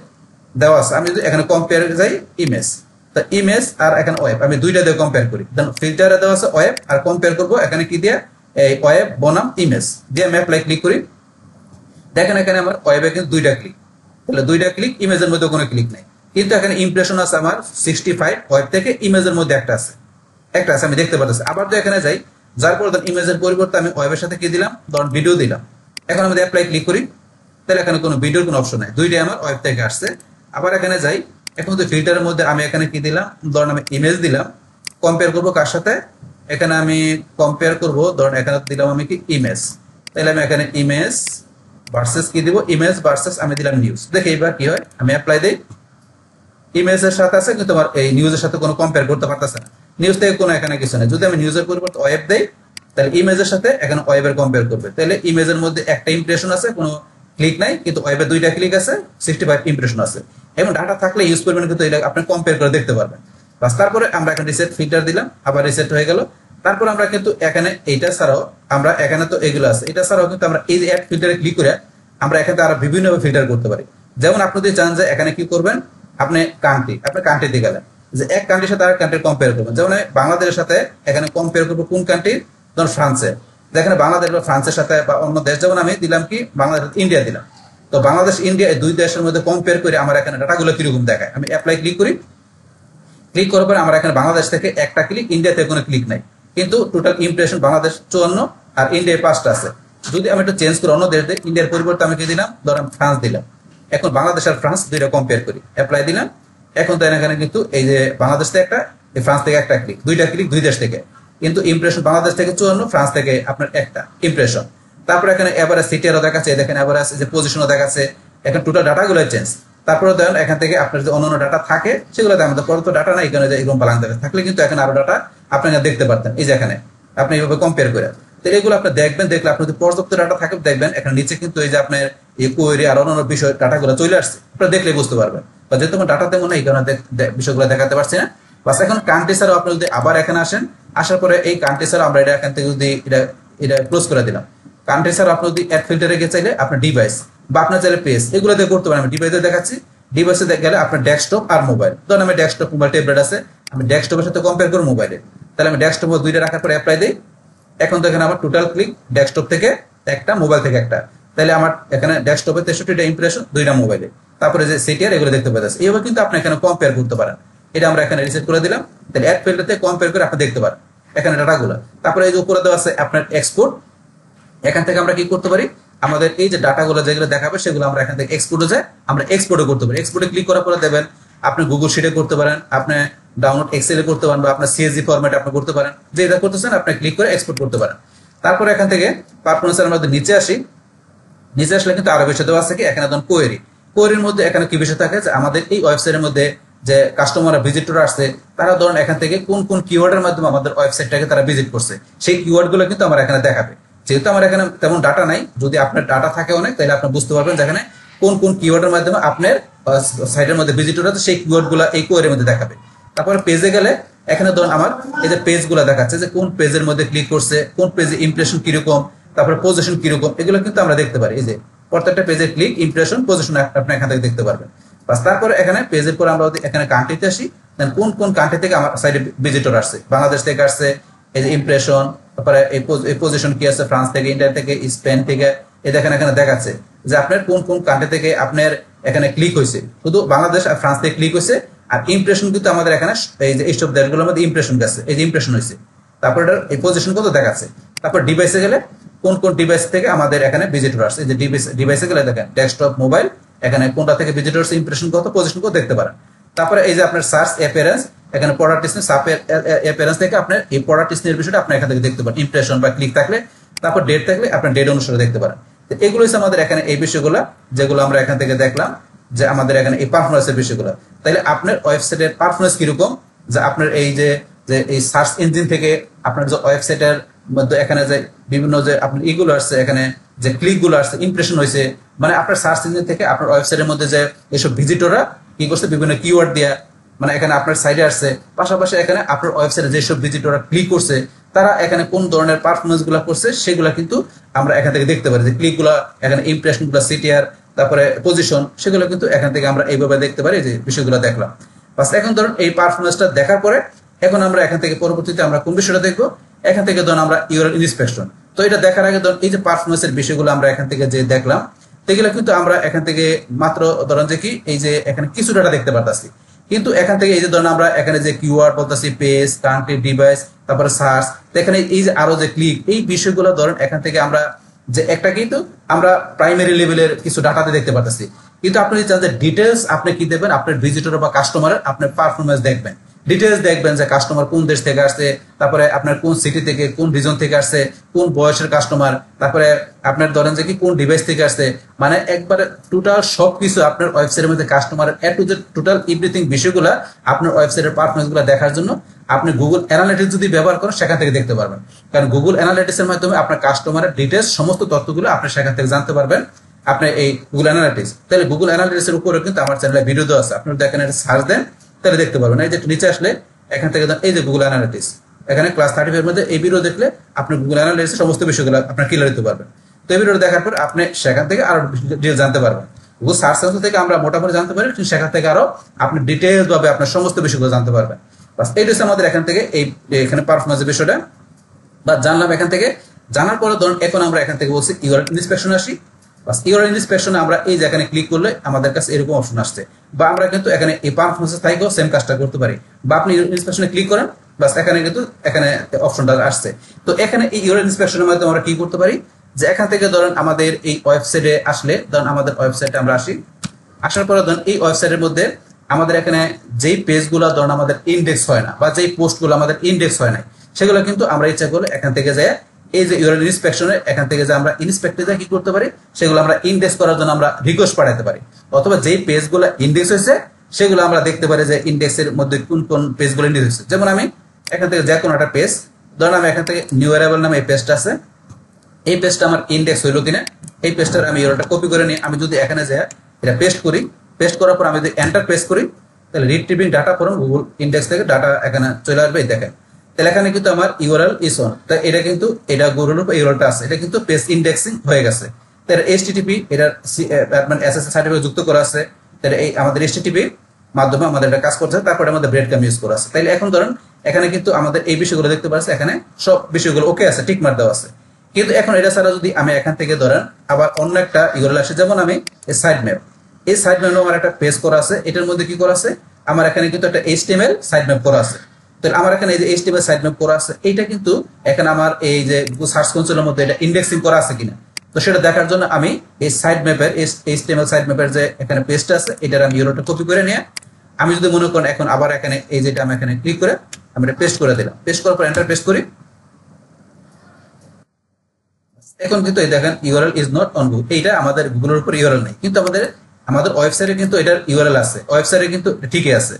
দেওয়া আছে, আমি যদি এখানে কম্পেয়ার যাই ইমেজ, তো ইমেজ আর এখানে ওয়েব আমি 2টা দিয়ে কম্পেয়ার করি। ফিল্টারে দেওয়া আছে ওয়েব, আর কম্পেয়ার করবো এখানে কি দিয়ে, এই ওয়েব বনাম ইমেজ দিয়ে আমি অ্যাপ্লাই ক্লিক করি। দেখেন এখানে আমার ওয়েবে কিন্তু 2টা ক্লিক, তাহলে দুইটা ক্লিক, ইমেজের মধ্যে কোনো ক্লিক নাই। কিন্তু এখানে ইমপ্রেশন আছে আমার 65 ওয়েব থেকে, ইমেজের মধ্যে একটা আছে আমি দেখতে পাচ্ছি। আবার যদি এখানে যাই, যার পর ধরুন ইমেজের পরিবর্তে আমি ওয়েবের সাথে কি দিলাম, ধরুন ভিডিও দিলাম। এখন আমি অ্যাপ্লাই ক্লিক করি, তাহলে এখানে কোনো ভিডিওর কোনো অপশন নাই, দুইটাই আমার ওয়েব থেকে আসছে। আবার এখানে যাই, এখন তো ফিল্টারের মধ্যে আমি এখানে কি দিলাম, ধরুন আমি ইমেজ দিলাম, কম্পেয়ার করবো কার সাথে, এখানে আমি কম্পেয়ার করব, ধরুন এখানে দিলাম আমি কি ইমেজ, তাহলে আমি এখানে ইমেজ ভার্সেস কি দিব, ইমেজ ভার্সেস আমি দিলাম নিউজ। দেখি এবার কি হয়, আমি অ্যাপ্লাই দিই, ইমেজের সাথে আছে কিন্তু তোমার এই নিউজের সাথে কোনো কম্পেয়ার করতে পারতেছে না, নিউজ থেকে কোনো এখানে কিছু নেই। যদি আমি নিউজের পরিবর্তে ওয়েব দেই, তাহলে ইমেজের সাথে এখানে ওয়েবের কম্পেয়ার করবে, তাহলে ইমেজের মধ্যে একটা ইমপ্রেশন আছে, কোনো ক্লিক নাই, কিন্তু ওয়েবে দুইটা ক্লিক আছে, 65 ইমপ্রেশন আছে। এবং ডাটা থাকলে ইউজ করবেন, কিন্তু এটা আপনি কম্পেয়ার করে দেখতে পারবেন। বাস, তারপরে আমরা এখানে রিসেট ফিল্টার দিলাম, আবার রিসেট হয়ে গেল। তারপর আমরা কিন্তু এখানে এইটা ছাড়াও আমরা এখানে তো এগুলো আছে, এটা ছাড়াও কিন্তু আমরা এই যে অ্যাড ফিল্টারে ক্লিক করে আমরা এখানে আরো বিভিন্নভাবে ফিল্টার করতে পারি। যেমন আপনি যদি চান যে এখানে কি করবেন, আপনি কান্ট্রিতে গেলেন, যে এক কান্ট্রির সাথে আরেক কান্ট্রি কম্পেয়ার করবেন। যেমন বাংলাদেশের সাথে এখানে কম্পেয়ার করবো কোন কান্ট্রি, ধরুন ফ্রান্সের, যেখানে বাংলাদেশ বা ফ্রান্সের সাথে বা অন্য দেশ, যেমন আমি দিলাম কি বাংলাদেশ ইন্ডিয়া দিলাম। তো বাংলাদেশ ইন্ডিয়া এই দুই দেশের মধ্যে কম্পেয়ার করে আমার এখানে ডাটাগুলো কিরকম দেখায়। আমি অ্যাপ্লাই ক্লিক করি, ক্লিক করার পরে আমার এখানে বাংলাদেশ থেকে একটা ক্লিক, ইন্ডিয়াতে কোনো ক্লিক নাই, কিন্তু টোটাল ইমপ্রেশন বাংলাদেশ 54 আর ইন্ডিয়ায় 5টা আছে। যদি আমি একটু চেঞ্জ করি, অন্য দেশ দিই, ইন্ডিয়ার পরিবর্তে আমি কি দিলাম, ধরেন ফ্রান্স দিলাম। এখন বাংলাদেশ আর ফ্রান্স দুইটা কম্পেয়ার করি, অ্যাপ্লাই দিলাম। এখন তো এখানে কিন্তু এই যে বাংলাদেশ থেকে একটা, ফ্রান্স থেকে একটা ক্লিক, দুইটা ক্লিক দুই দেশ থেকে, কিন্তু ইমপ্রেশন বাংলাদেশ থেকে 54, ফ্রান্স থেকে আপনার একটা ইমপ্রেশন। তারপরে এখানে এভারেজ সিটিআরও দেখাচ্ছে, দেখেন এভারেজ যে পজিশনও দেখাচ্ছে, এখন টোটাল ডাটাগুলো চেঞ্জ। তারপরে ধরেন এখান থেকে আপনার যে অন্যান্য ডাটা থাকে সেগুলো দেখান, পরে তো ডাটা নাই, এখানে যে এরকম বালাং দেখা থাকলে কিন্তু এখানে আরো ডাটা আপনারা দেখতে পারতেন, এই যে এখানে আপনি এইভাবে কম্পেয়ার করে। তো এগুলো আপনি দেখবেন, দেখলে আপনার যদি পর্যাপ্ত ডাটা থাকে দেখবেন এখানে নিচে কিন্তু এই যে আপনার এই কোয়েরি আর অন্যান্য বিষয় ডাটাগুলো চলে আসছে, আপনারা দেখলে বুঝতে পারবেন। বা যেহেতু আমার ডাটা তেমন এই কারণে বিষয়গুলো দেখাতে পারছি না। বাস, এখন কান্ট্রি ছাড়াও আপনি যদি আবার এখানে আসেন, আসার পরে এই কান্ট্রি ছাড়াও আমরা এটা এখান থেকে যদি এটা ক্লোজ করে দিলাম, কান্ট্রি ছাড়াও আপনি যদি অ্যাড ফিল্টারে গিয়ে চাইলে আপনার ডিভাইস বা আপনার চাইলে পেজ এগুলো দিয়ে করতে পারেন। আমি ডিভাইসে দেখাচ্ছি, ডিভাইসে গেলে আপনার ডেস্কটপ আর মোবাইল, ধরুন আমি ডেস্কটপ মোবাইল ট্যাবলেট আছে, আমি ডেস্কটপের সাথে কম্পেয়ার করি মোবাইলে, তাহলে আমি ডেস্কটপ দুইটা রাখার পরে অ্যাপ্লাই দিই। এখন তো এখানে আমার টোটাল ক্লিক ডেস্কটপ থেকে একটা, মোবাইল থেকে একটা, তাহলে আমার এখানে ডেস্কটপে 63টা ইমপ্রেশন, দুইটা মোবাইলে, তারপরে যে সিটিআর এগুলো দেখতে পাচ্ছেন। এইভাবে কিন্তু আপনি এখানে কম্পেয়ার করতে পারেন। এটা আমরা এখানে রিসেট করে দিলাম, তাহলে অ্যাড ফিল্টারতে কম্পেয়ার করে আপনি দেখতে পারেন এখানে ডাটাগুলো। তারপরে এই যে উপরে দেওয়া আছে আপনার এক্সপোর্ট, এখান থেকে আমরা কি করতে পারি, আমাদের এই যে ডাটাগুলো যেগুলো দেখাবে সেগুলো আমরা এখান থেকে এক্সপোর্টে যায়, আমরা এক্সপোর্টে করতে পারি। এক্সপোর্টে ক্লিক করার পরে দেবেন আপনি গুগল শিটে করতে পারেন, আপনি ডাউনলোড এক্সেলে করতে পারেন, বা আপনার সিএসভি ফরম্যাটে আপনি করতে পারেন, যে এটা করতেছেন আপনি ক্লিক করে এক্সপোর্ট করতে পারেন। তারপরে এখান থেকে পারফরমেন্সের আমরা নিচে আসি, নিচে আসলে কিন্তু আরো বিষয় দেওয়া আছে কি, এখানে ধরুন কোয়েরির মধ্যে এখানে কি বিষয় থাকে যে আমাদের এই ওয়েবসাইটের মধ্যে যে কাস্টমার ভিজিটর আসছে, তারা ধরুন এখান থেকে কোন কোন কিওয়ার্ডের মাধ্যমে আমাদের ওয়েবসাইটটাকে তারা ভিজিট করছে, সেই কিওয়ার্ড গুলো কিন্তু আমার এখানে দেখাবে। যেহেতু আমার এখানে তেমন ডাটা নাই, যদি আপনার ডাটা থাকে অনেক, তাহলে আপনি বুঝতে পারবেন যেখানে কোন কোন কিওয়ার্ডের মাধ্যমে আপনার সাইটের মধ্যে ভিজিটর আছে, সেই কিওয়ার্ড গুলো এই কোয়েরির মধ্যে দেখাবে। তারপরে পেজে গেলে এখানে ধরুন আমার এই যে পেজ গুলো দেখাচ্ছে যে কোন পেজের মধ্যে ক্লিক করছে, কোন পেজে ইমপ্রেশন কিরকম, তারপরে পজিশন কিরকম, এগুলো কিন্তু আমরা দেখতে পারি। এই যে প্রত্যেকটা পেজের ক্লিক, ইমপ্রেশন, পজিশন আপনি এখান থেকে দেখতে পারবেন। বাস, তারপরে এখানে পেজের পর আমরা এখানে কান্ট্রিতে আসি, দেন কোন কোন কান্ট্রি থেকে আমার সাইডে ভিজিটর আসছে, বাংলাদেশ থেকে আসছে, এই যে ইমপ্রেশন, তারপরে এই পজিশন কি আছে, ফ্রান্স থেকে, ইন্ডিয়া থেকে, স্পেন থেকে, এই দেখেন এখানে দেখাচ্ছে যে আপনার কোন কোন কান্ট্রি থেকে আপনার এখানে ক্লিক হয়েছে, শুধু বাংলাদেশ আর ফ্রান্স থেকে ক্লিক হয়েছে। আর ইমপ্রেশন কিন্তু আমাদের এখানে এই যে এইসব দেশগুলোর মধ্যে ইমপ্রেশন গেছে, এই যে ইমপ্রেশন হয়েছে, তারপর এটার এই পজিশন কত দেখাচ্ছে। তারপর ডিভাইসে গেলে কোন কোন ডিভাইস থেকে আমাদের এখানে ভিজিটর আসছে, এই যে ডিভাইসে গেলে দেখেন ডেস্কটপ, মোবাইল, এখানে কোনটা থেকে ভিজিটর আসছে, ইমপ্রেশন কত, পজিশন কত দেখতে পারেন। তারপরে এই যে আপনার সার্চ অ্যাপিয়ারেন্স, এখানে প্রোডাক্ট লিস্টের অ্যাপিয়ারেন্স থেকে আপনার এই প্রোডাক্ট লিস্টের বিষয়টা আপনি এখান থেকে দেখতে পারেন, ইমপ্রেশন বা ক্লিক থাকলে, তারপর ডেট থাকলে আপনার ডেট অনুসারে দেখতে পারেন। এগুলো হচ্ছে আমাদের এখানে এই বিষয়গুলো যেগুলো আমরা এখান থেকে দেখলাম, যে আমাদের এখানে এই পারফরমেন্সের বিষয়গুলো। তাহলে আপনার ওয়েবসাইটের পারফরমেন্স কিরকম, যে আপনার এই যে এই সার্চ ইঞ্জিন থেকে আপনার যে ওয়েবসাইটের মধ্যে এখানে যে বিভিন্ন যে আপনার ইগুলো আসছে, এখানে যে ক্লিক গুলো আসছে, ইমপ্রেশন হয়েছে, মানে আপনার সার্চ ইঞ্জিন থেকে আপনার ওয়েবসাইটের মধ্যে যে এইসব ভিজিটররা কি করছে, বিভিন্ন কিওয়ার্ড দিয়া মানে এখানে আপনার সাইডে আসছে, পাশাপাশি এখানে আপনার ওয়েবসাইটে যেসব ভিজিটররা ক্লিক করছে তারা এখানে কোন ধরনের পারফরমেন্স গুলা করছে সেগুলা কিন্তু আমরা এখান থেকে দেখতে পারি, যে ক্লিক গুলা, এখানে ইমপ্রেশন গুলা, সিটিআর, তারপরে পজিশন, সেগুলো কিন্তু এখান থেকে আমরা এইভাবে দেখতে পারি, যে বিষয়গুলো দেখলাম। বাস, এখন ধরুন এই পারফরমেন্সটা দেখার পরে এখন আমরা এখান থেকে পরবর্তীতে আমরা কোন বিষয়টা দেখবো, এখান থেকে ধরুন আমরা ইউআরএল ইন্সপেকশন। তো এটা দেখার আগে ধরুন এই যে পারফরমেন্সের বিষয়গুলো আমরা এখান থেকে যে দেখলাম, তো এগুলো কিন্তু আমরা এখান থেকে মাত্র ধরেন যে কি এই যে এখানে কিছু ডাটা দেখতে পারতাছি, কিন্তু এখান থেকে এই যে ধরেন আমরা এখানে যে কিওয়ার্ড বলতেছি পেজ, কান্ট্রি, ডিভাইস, তারপরে সার্চ, তো এখানে এই যে আরো যে ক্লিক, এই বিষয়গুলো ধরেন এখান থেকে আমরা যে একটা কিন্তু আমরা প্রাইমারি লেভেলের কিছু ডাটাতে দেখতে পারতেছি। কিন্তু আপনি যদি চান যে ডিটেলস আপনি কি দেখবেন, আপনার ভিজিটর বা কাস্টমারের আপনার পারফরমেন্স দেখবেন, ডিটেলস দেখবেন যে কাস্টমার কোন দেশ থেকে আসছে, তারপরে আপনার কোন সিটি থেকে কোন রিজন থেকে আসছে, কোন বয়সের কাস্টমার, তারপরে আপনার ধরেন যে কি কোন ডিভাইস থেকে আসছে, মানে একবারে টোটাল সবকিছু আপনার ওয়েবসাইটের মধ্যে কাস্টমারের এ টু জেড টোটাল এভরিথিং বিষয়গুলো আপনার ওয়েবসাইটের পারফরমেন্স গুলো দেখার জন্য আপনি গুগল অ্যানালিটিক্স যদি ব্যবহার করেন সেখান থেকে দেখতে পারবেন। কারণ গুগল অ্যানালিটিক্স এর মাধ্যমে আপনার কাস্টমারের ডিটেলস সমস্ত তথ্যগুলো আপনি সেখান থেকে জানতে পারবেন আপনার এই গুগল অ্যানালিটিক্স। তাহলে গুগল অ্যানালিটিক্স এর উপরে কিন্তু আমার চ্যানেলে ভিডিও দেওয়া আছে, আপনারা দেখেন এটা সার্চ দেন তাহলে দেখতে পারবেন। এই যে নিচে আসলে এখান থেকে এই যে গুগল অ্যানালিটিক্স, এখানে ক্লাস 35 এর মধ্যে এই ভিডিও দেখলে আপনি গুগল অ্যানালিটিক্স সমস্ত বিষয়গুলো আপনার ক্লিয়ার দিতে পারবেন। তো এই ভিডিওটা দেখার পর আপনি সেখান থেকে আরো ডিটেইলস জানতে পারবেন। গুগল সার্চ সেন্সর থেকে আমরা মোটামুটি জানতে পারি, কিন্তু সেখান থেকে আরো আপনি ডিটেইলস ভাবে আপনার সমস্ত বিষয়গুলো জানতে পারবেন। বাস এইটা হচ্ছে আমাদের এখান থেকে এই এখানে পারফরমেন্সের বিষয়টা বা জানলাম। এখান থেকে জানার পরে ধরুন এখন আমরা এখান থেকে বলছি ইউআরএল ইন্সপেকশন আসি। বাস ইউআরএল ইন্সপেকশনে আমরা এই যে এখানে ক্লিক করলে আমাদের কাছে এরকম অপশন আসছে, বা আমরা কিন্তু এখানে এই পারফরমেন্সের থেকেও সেম কাজটা করতে পারি, বা আপনি ইন্সপেকশনে ক্লিক করেন বাস এখানে কিন্তু এখানে অপশনটা আসছে। তো এখানে এই ইউআরএল ইন্সপেকশনের মাধ্যমে আমরা কি করতে পারি যে এখান থেকে ধরেন আমাদের এই ওয়েবসাইটে আসলে ধরেন আমাদের ওয়েবসাইটে আমরা আসি, আসার পরে ধরেন এই ওয়েবসাইটের মধ্যে আমাদের এখানে যেই পেজগুলো ধরেন আমাদের ইন্ডেক্স হয় না বা যেই পোস্টগুলো আমাদের ইন্ডেক্স হয় না সেগুলো কিন্তু আমরা ইচ্ছা করলে এখান থেকে যাই এই যে ইউআরএল ইন্সপেকশনে এখান থেকে যে আমরা ইন্সপেক্টে যাই কি করতে পারি সেগুলো আমরা ইন্ডেক্স করার জন্য আমরা রিকোয়েস্ট পাঠাতে পারি, অথবা যেই পেজগুলো ইন্ডেক্স হয়েছে সেগুলো আমরা দেখতে পারি যে ইন্ডেক্সের মধ্যে কোন কোন পেজগুলো ইন্ডেক্স হয়েছে। যেমন আমি এখান থেকে যে কোনো একটা পেজ ধরেন আমি এখান থেকে নিউ অ্যারাইভাল নামে এই পেজটা আছে, এই পেজটা আমার ইন্ডেক্স হইলো কিনা এই পেজটার আমি ইউআরএলটা কপি করে নিই, আমি যদি এখানে যাই এটা পেস্ট করি, পেস্ট করার পর আমি যদি এন্টার প্রেস করি তাহলে রিট্রিভিং ডাটা ফ্রম গুগল ইন্ডেক্স থেকে ডাটা এখানে চলে আসবে। দেখেন তাহলে এখানে কিন্তু আমার ইউআরএল ইজ অন, তো এটা কিন্তু এটা গুগলের উপর ইউআরএলটা আছে, এটা কিন্তু পেজ ইন্ডেক্সিং হয়ে গেছে। তাহলে এইচটিটিপি এটার মানে এসএসএল সার্টিফিকেট যুক্ত করা আছে, তাহলে এই আমাদের এইচটিটিপি মাধ্যমে আমাদের এটা কাজ করছে, তারপরে আমাদের ব্রেড কাম ইউজ করা আছে। তাহলে এখন ধরেন এখানে কিন্তু আমাদের এই বিষয়গুলো দেখতে পাচ্ছি, এখানে সব বিষয়গুলো ওকে আছে, টিক মার দেওয়া আছে। কিন্তু এখন এটা ছাড়া যদি আমি এখান থেকে ধরেন আবার অন্য একটা ইউআরএল আসে, যেমন আমি এই সাইড ম্যাপ, এই সাইড ম্যাপে আমার একটা পেজ করা আছে, এটার মধ্যে কি করা আছে আমার এখানে কিন্তু একটা এইচটিএমএল সাইড ম্যাপ করা আছে। তাহলে আমার এখানে এই যে এইচটিএমএল সাইড ম্যাপ করা আছে এইটা কিন্তু এখানে আমার এই যে সার্চ কনসোলের মধ্যে এটা ইন্ডেক্সিং করা আছে কিনা, তো সেটা দেখার জন্য আমি এই সাইড ম্যাপের এইচটিএমএল সাইড ম্যাপের যে এখানে পেজটা আছে এটার আমি ইউআরএলটা কপি করে নিয়ে আমি যদি মনে করেন এখন আবার এখানে এই যেটা আমি এখানে ক্লিক করে আমি এটা পেস্ট করে দিলাম, পেস্ট করার পর এন্টার পেস্ট করি, এখন কিন্তু এই দেখেন URL is not on Google, এইটা আমাদের গুগলের উপর ইউআরএল নেই, কিন্তু আমাদের ওয়েবসাইটে কিন্তু এটার ইউআরএল আছে, ওয়েবসাইটে কিন্তু ঠিকই আছে,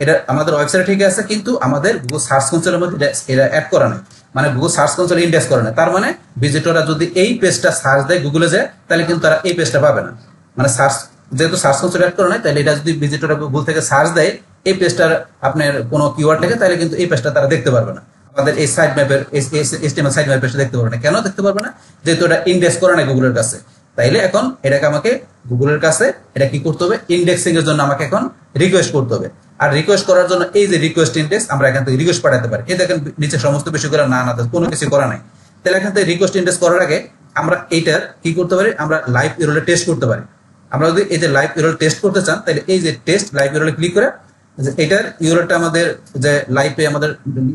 এটা আমাদের ওয়েবসাইটে ঠিকই আছে, কিন্তু আমাদের গুগল সার্চ কনসোলের মধ্যে এটা অ্যাড করা নেই, মানে গুগল সার্চ কনসোল ইন্ডেক্স করা নেই। তার মানে ভিজিটররা যদি এই পেজটা সার্চ দেয় গুগলে যায় তাহলে কিন্তু তারা এই পেজটা পাবে না, মানে সার্চ যেহেতু সার্চ কনসোল অ্যাড করা নাই তাহলে এটা যদি ভিজিটররা গুগল থেকে সার্চ দেয় এই পেজটার আপনার কোনো কিওয়ার্ড থেকে তাহলে কিন্তু এই পেজটা তারা দেখতে পারবে না, আমাদের এই সাইড ম্যাপের এইচটিএমএল সাইড ম্যাপের পেজটা দেখতে পারবে না। কেন দেখতে পারবে না? যেহেতু এটা ইন্ডেক্স করা নাই গুগলের কাছে। তাইলে এখন এটাকে আমাকে গুগলের কাছে এটা কি করতে হবে, ইন্ডেক্সিং এর জন্য আমাকে এখন রিকোয়েস্ট করতে হবে। আর রিকোয়েস্ট করার জন্য এই যে রিকোয়েস্ট ইন্ডেক্স আমরা এখান থেকে রিকোয়েস্ট পাঠাতে পারি, এই দেখেন নিচে সমস্ত বিষয়গুলো না কোনো কিছু করা নাই। তাহলে এখান থেকে রিকোয়েস্ট ইন্ডেক্স করার আগে আমরা এইটার কি করতে পারি, আমরা লাইভ ইউআরএল টেস্ট করতে পারি। আমরা যদি এই যে লাইভ ইউআরএল টেস্ট করতে চান তাহলে এই যে টেস্ট লাইভ ইউআরএল ক্লিক করে এটার ইউআরএলটা আমাদের যে লাইভে আমাদের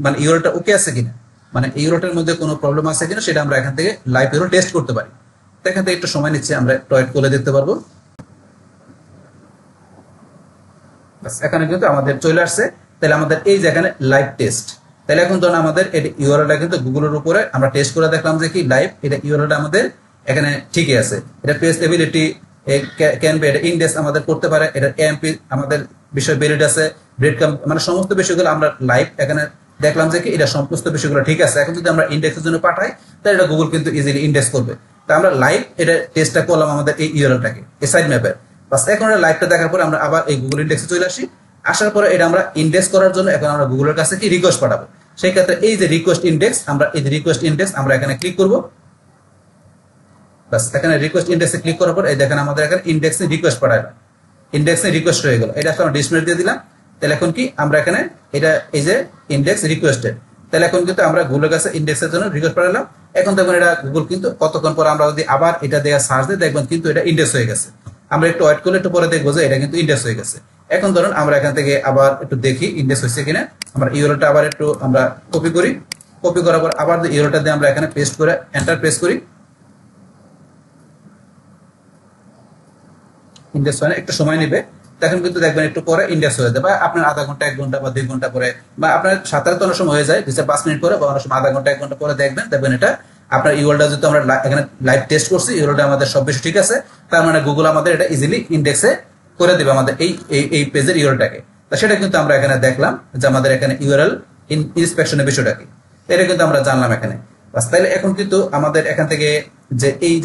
মানে ইউআরএলটা ওকে আছে কিনা, মানে ইউআরএলটার মধ্যে কোনো প্রবলেম আছে কিনা সেটা আমরা এখান থেকে লাইভ ইউআরএল টেস্ট করতে পারি। তো এখান থেকে একটু সময় নিচ্ছে, আমরা টয়েট করে দেখতে পারবো। এখানে কিন্তু আমাদের চলে আসছে, তাহলে আমাদের এই যে এখানে লাইভ টেস্ট, তাহলে এখন ধরুন আমাদের ইউআরএলটা কিন্তু গুগলের উপরে আমরা টেস্ট করে দেখলাম যে কি লাইভ এটা ইউআরএলটা আমাদের এখানে ঠিকই আছে, এটা পেজ এবিলিটি ক্যান বি, এটা ইন্ডেক্স আমাদের করতে পারে, এটা এএমপি আমাদের বিষয় ভ্যালিড আছে, ব্রেড কাম মানে সমস্ত বিষয়গুলো আমরা লাইভ এখানে দেখলাম যে কি এটা সমস্ত বিষয়গুলো ঠিক আছে। এখন যদি আমরা ইন্ডেক্সের জন্য পাঠাই তাহলে এটা গুগল কিন্তু ইজিলি ইন্ডেক্স করবে। তা আমরা লাইভ এটা টেস্টটা করলাম আমাদের এই ইউআরএলটাকে এই সাইড ম্যাপের, বাস এখন লাইভটা দেখার পরে আমরা আবার এই গুগল ইন্ডেক্সে চলে আসি, আসার পরে এটা আমরা ইন্ডেক্স করার জন্য এখন আমরা গুগলের কাছে কি রিকোয়েস্ট পাঠাবো। সেই ক্ষেত্রে এই যে রিকোয়েস্ট ইন্ডেক্স, আমরা এই রিকোয়েস্ট ইন্ডেক্স আমরা এখানে ক্লিক করব, বাস এখানে রিকোয়েস্ট ইন্ডেক্সে ক্লিক করার পর এই দেখেন আমাদের এখানে ইন্ডেক্সে রিকোয়েস্ট পাঠাবে, ইন্ডেক্সে রিকোয়েস্ট হয়ে গেল, এটা আমরা ডিসপ্লে দিয়ে দিলাম। তাহলে এখন কি আমরা এখানে এটা এই যে ইন্ডেক্স রিকোয়েস্টেড, তাহলে এখন কিন্তু আমরা গুগলের কাছে ইন্ডেক্সের জন্য রিকোয়েস্ট পাঠালাম। এখন দেখবেন এটা গুগল কিন্তু কতক্ষণ পরে আমরা যদি আবার এটা দেওয়া সার্চ দিই দেখবেন কিন্তু এটা ইন্ডেক্স হয়ে গেছে। আমরা একটু ওয়েট করলে একটু পরে দেখবো যে এটা কিন্তু ইন্ডেক্স হয়ে গেছে। এখন ধরুন আমরা এখান থেকে আবার একটু দেখি ইন্ডেক্স হয়েছে কিনা। আমরা ইউআরএলটা আবার একটু আমরা কপি করি, কপি করার পর আবার ইউআরএলটা দিয়ে আমরা এখানে পেস্ট করে এন্টার প্রেস করি। ইন্ডেক্স হয় না, একটু সময় নেবে। তখন কিন্তু দেখবেন একটু পরে ইন্ডেক্স হয়ে যাবে, বা আপনার আধা ঘন্টা 1 ঘন্টা বা 2 ঘন্টা পরে, বা আপনার সাধারণত অনেক সময় হয়ে যায় 5 মিনিট পরে, বা অনেক সময় আধা ঘন্টা 1 ঘন্টা পরে দেখবেন এটা আপনার ইউআরএলটা যেহেতু আমরা এখানে লাইভ টেস্ট করছি, ইউআরএলটা আমাদের সব কিছু ঠিক আছে, তার মানে গুগল আমাদের এটা ইজিলি ইন্ডেক্সে করে দিবে আমাদের এই পেজের ইউআরএলটাকে। তা সেটা কিন্তু আমরা এখানে দেখলাম যে আমাদের এখানে ইউআরএল ইন্সপেকশনের বিষয়টা কি, এটা কিন্তু আমরা জানলাম এখানে। বাস, তাহলে এখন কিন্তু আমাদের এখান থেকে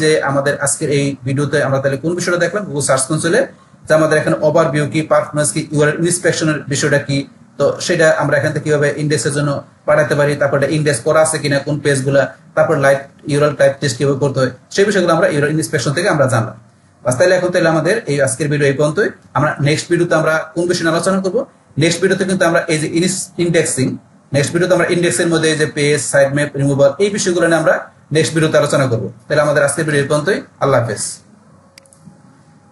যে আমাদের আজকের এই ভিডিওতে আমরা তাহলে কোন বিষয়টা দেখলাম, গুগল সার্চ কনসোলে যে আমাদের এখানে ওভারভিউ কি, পারফরম্যান্স কি, ইউআরএল ইন্সপেকশনের বিষয়টা কি, তো সেটা আমরা এখান থেকে কিভাবে ইন্ডেক্সের জন্য পাঠাতে পারি, তারপরে ইন্ডেক্স করা আছে কিনা কোন পেজগুলা, তারপর লাইভ ইউআরএল টাইপ টেস্ট কিভাবে করতে হয়, সেই বিষয়গুলো আমরা ইউআরএল ইন্সপেকশন থেকে আমরা জানলাম। বাস, তাহলে এখন তাহলে আমাদের এই আজকের ভিডিও এই পর্যন্তই। আমরা নেক্সট ভিডিওতে আমরা কোন বিষয় নিয়ে আলোচনা করব, নেক্সট ভিডিওতে কিন্তু আমরা এই যে ইন্ডেক্সিং, নেক্সট ভিডিওতে আমরা ইন্ডেক্সের মধ্যে যে পেজ, সাইড ম্যাপ, রিমুভাল, এই বিষয়গুলো নিয়ে আমরা নেক্সট ভিডিওতে আলোচনা করব। তাহলে আমাদের আজকের ভিডিও এই পর্যন্তই। আল্লাহ হাফেজ।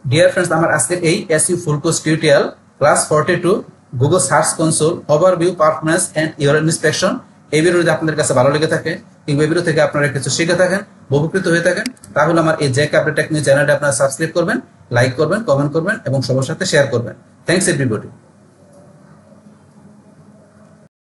ডিয়ার ফ্রেন্ডস, আমার আজকের এই SEO full course tutorial class 42 Google search console overview, performance and URL inspection, এই ভিডিও যদি আপনাদের কাছে ভালো লেগে থাকে কিংবা এই ভিডিও থেকে আপনারা কিছু শিখে থাকেন, উপকৃত হয়ে থাকেন, তাহলে আমার এই জেক আপডেট টেকনিক চ্যানেলটা আপনারা সাবস্ক্রাইব করবেন, লাইক করবেন, কমেন্ট করবেন এবং সবার সাথে শেয়ার করবেন। Thanks everybody.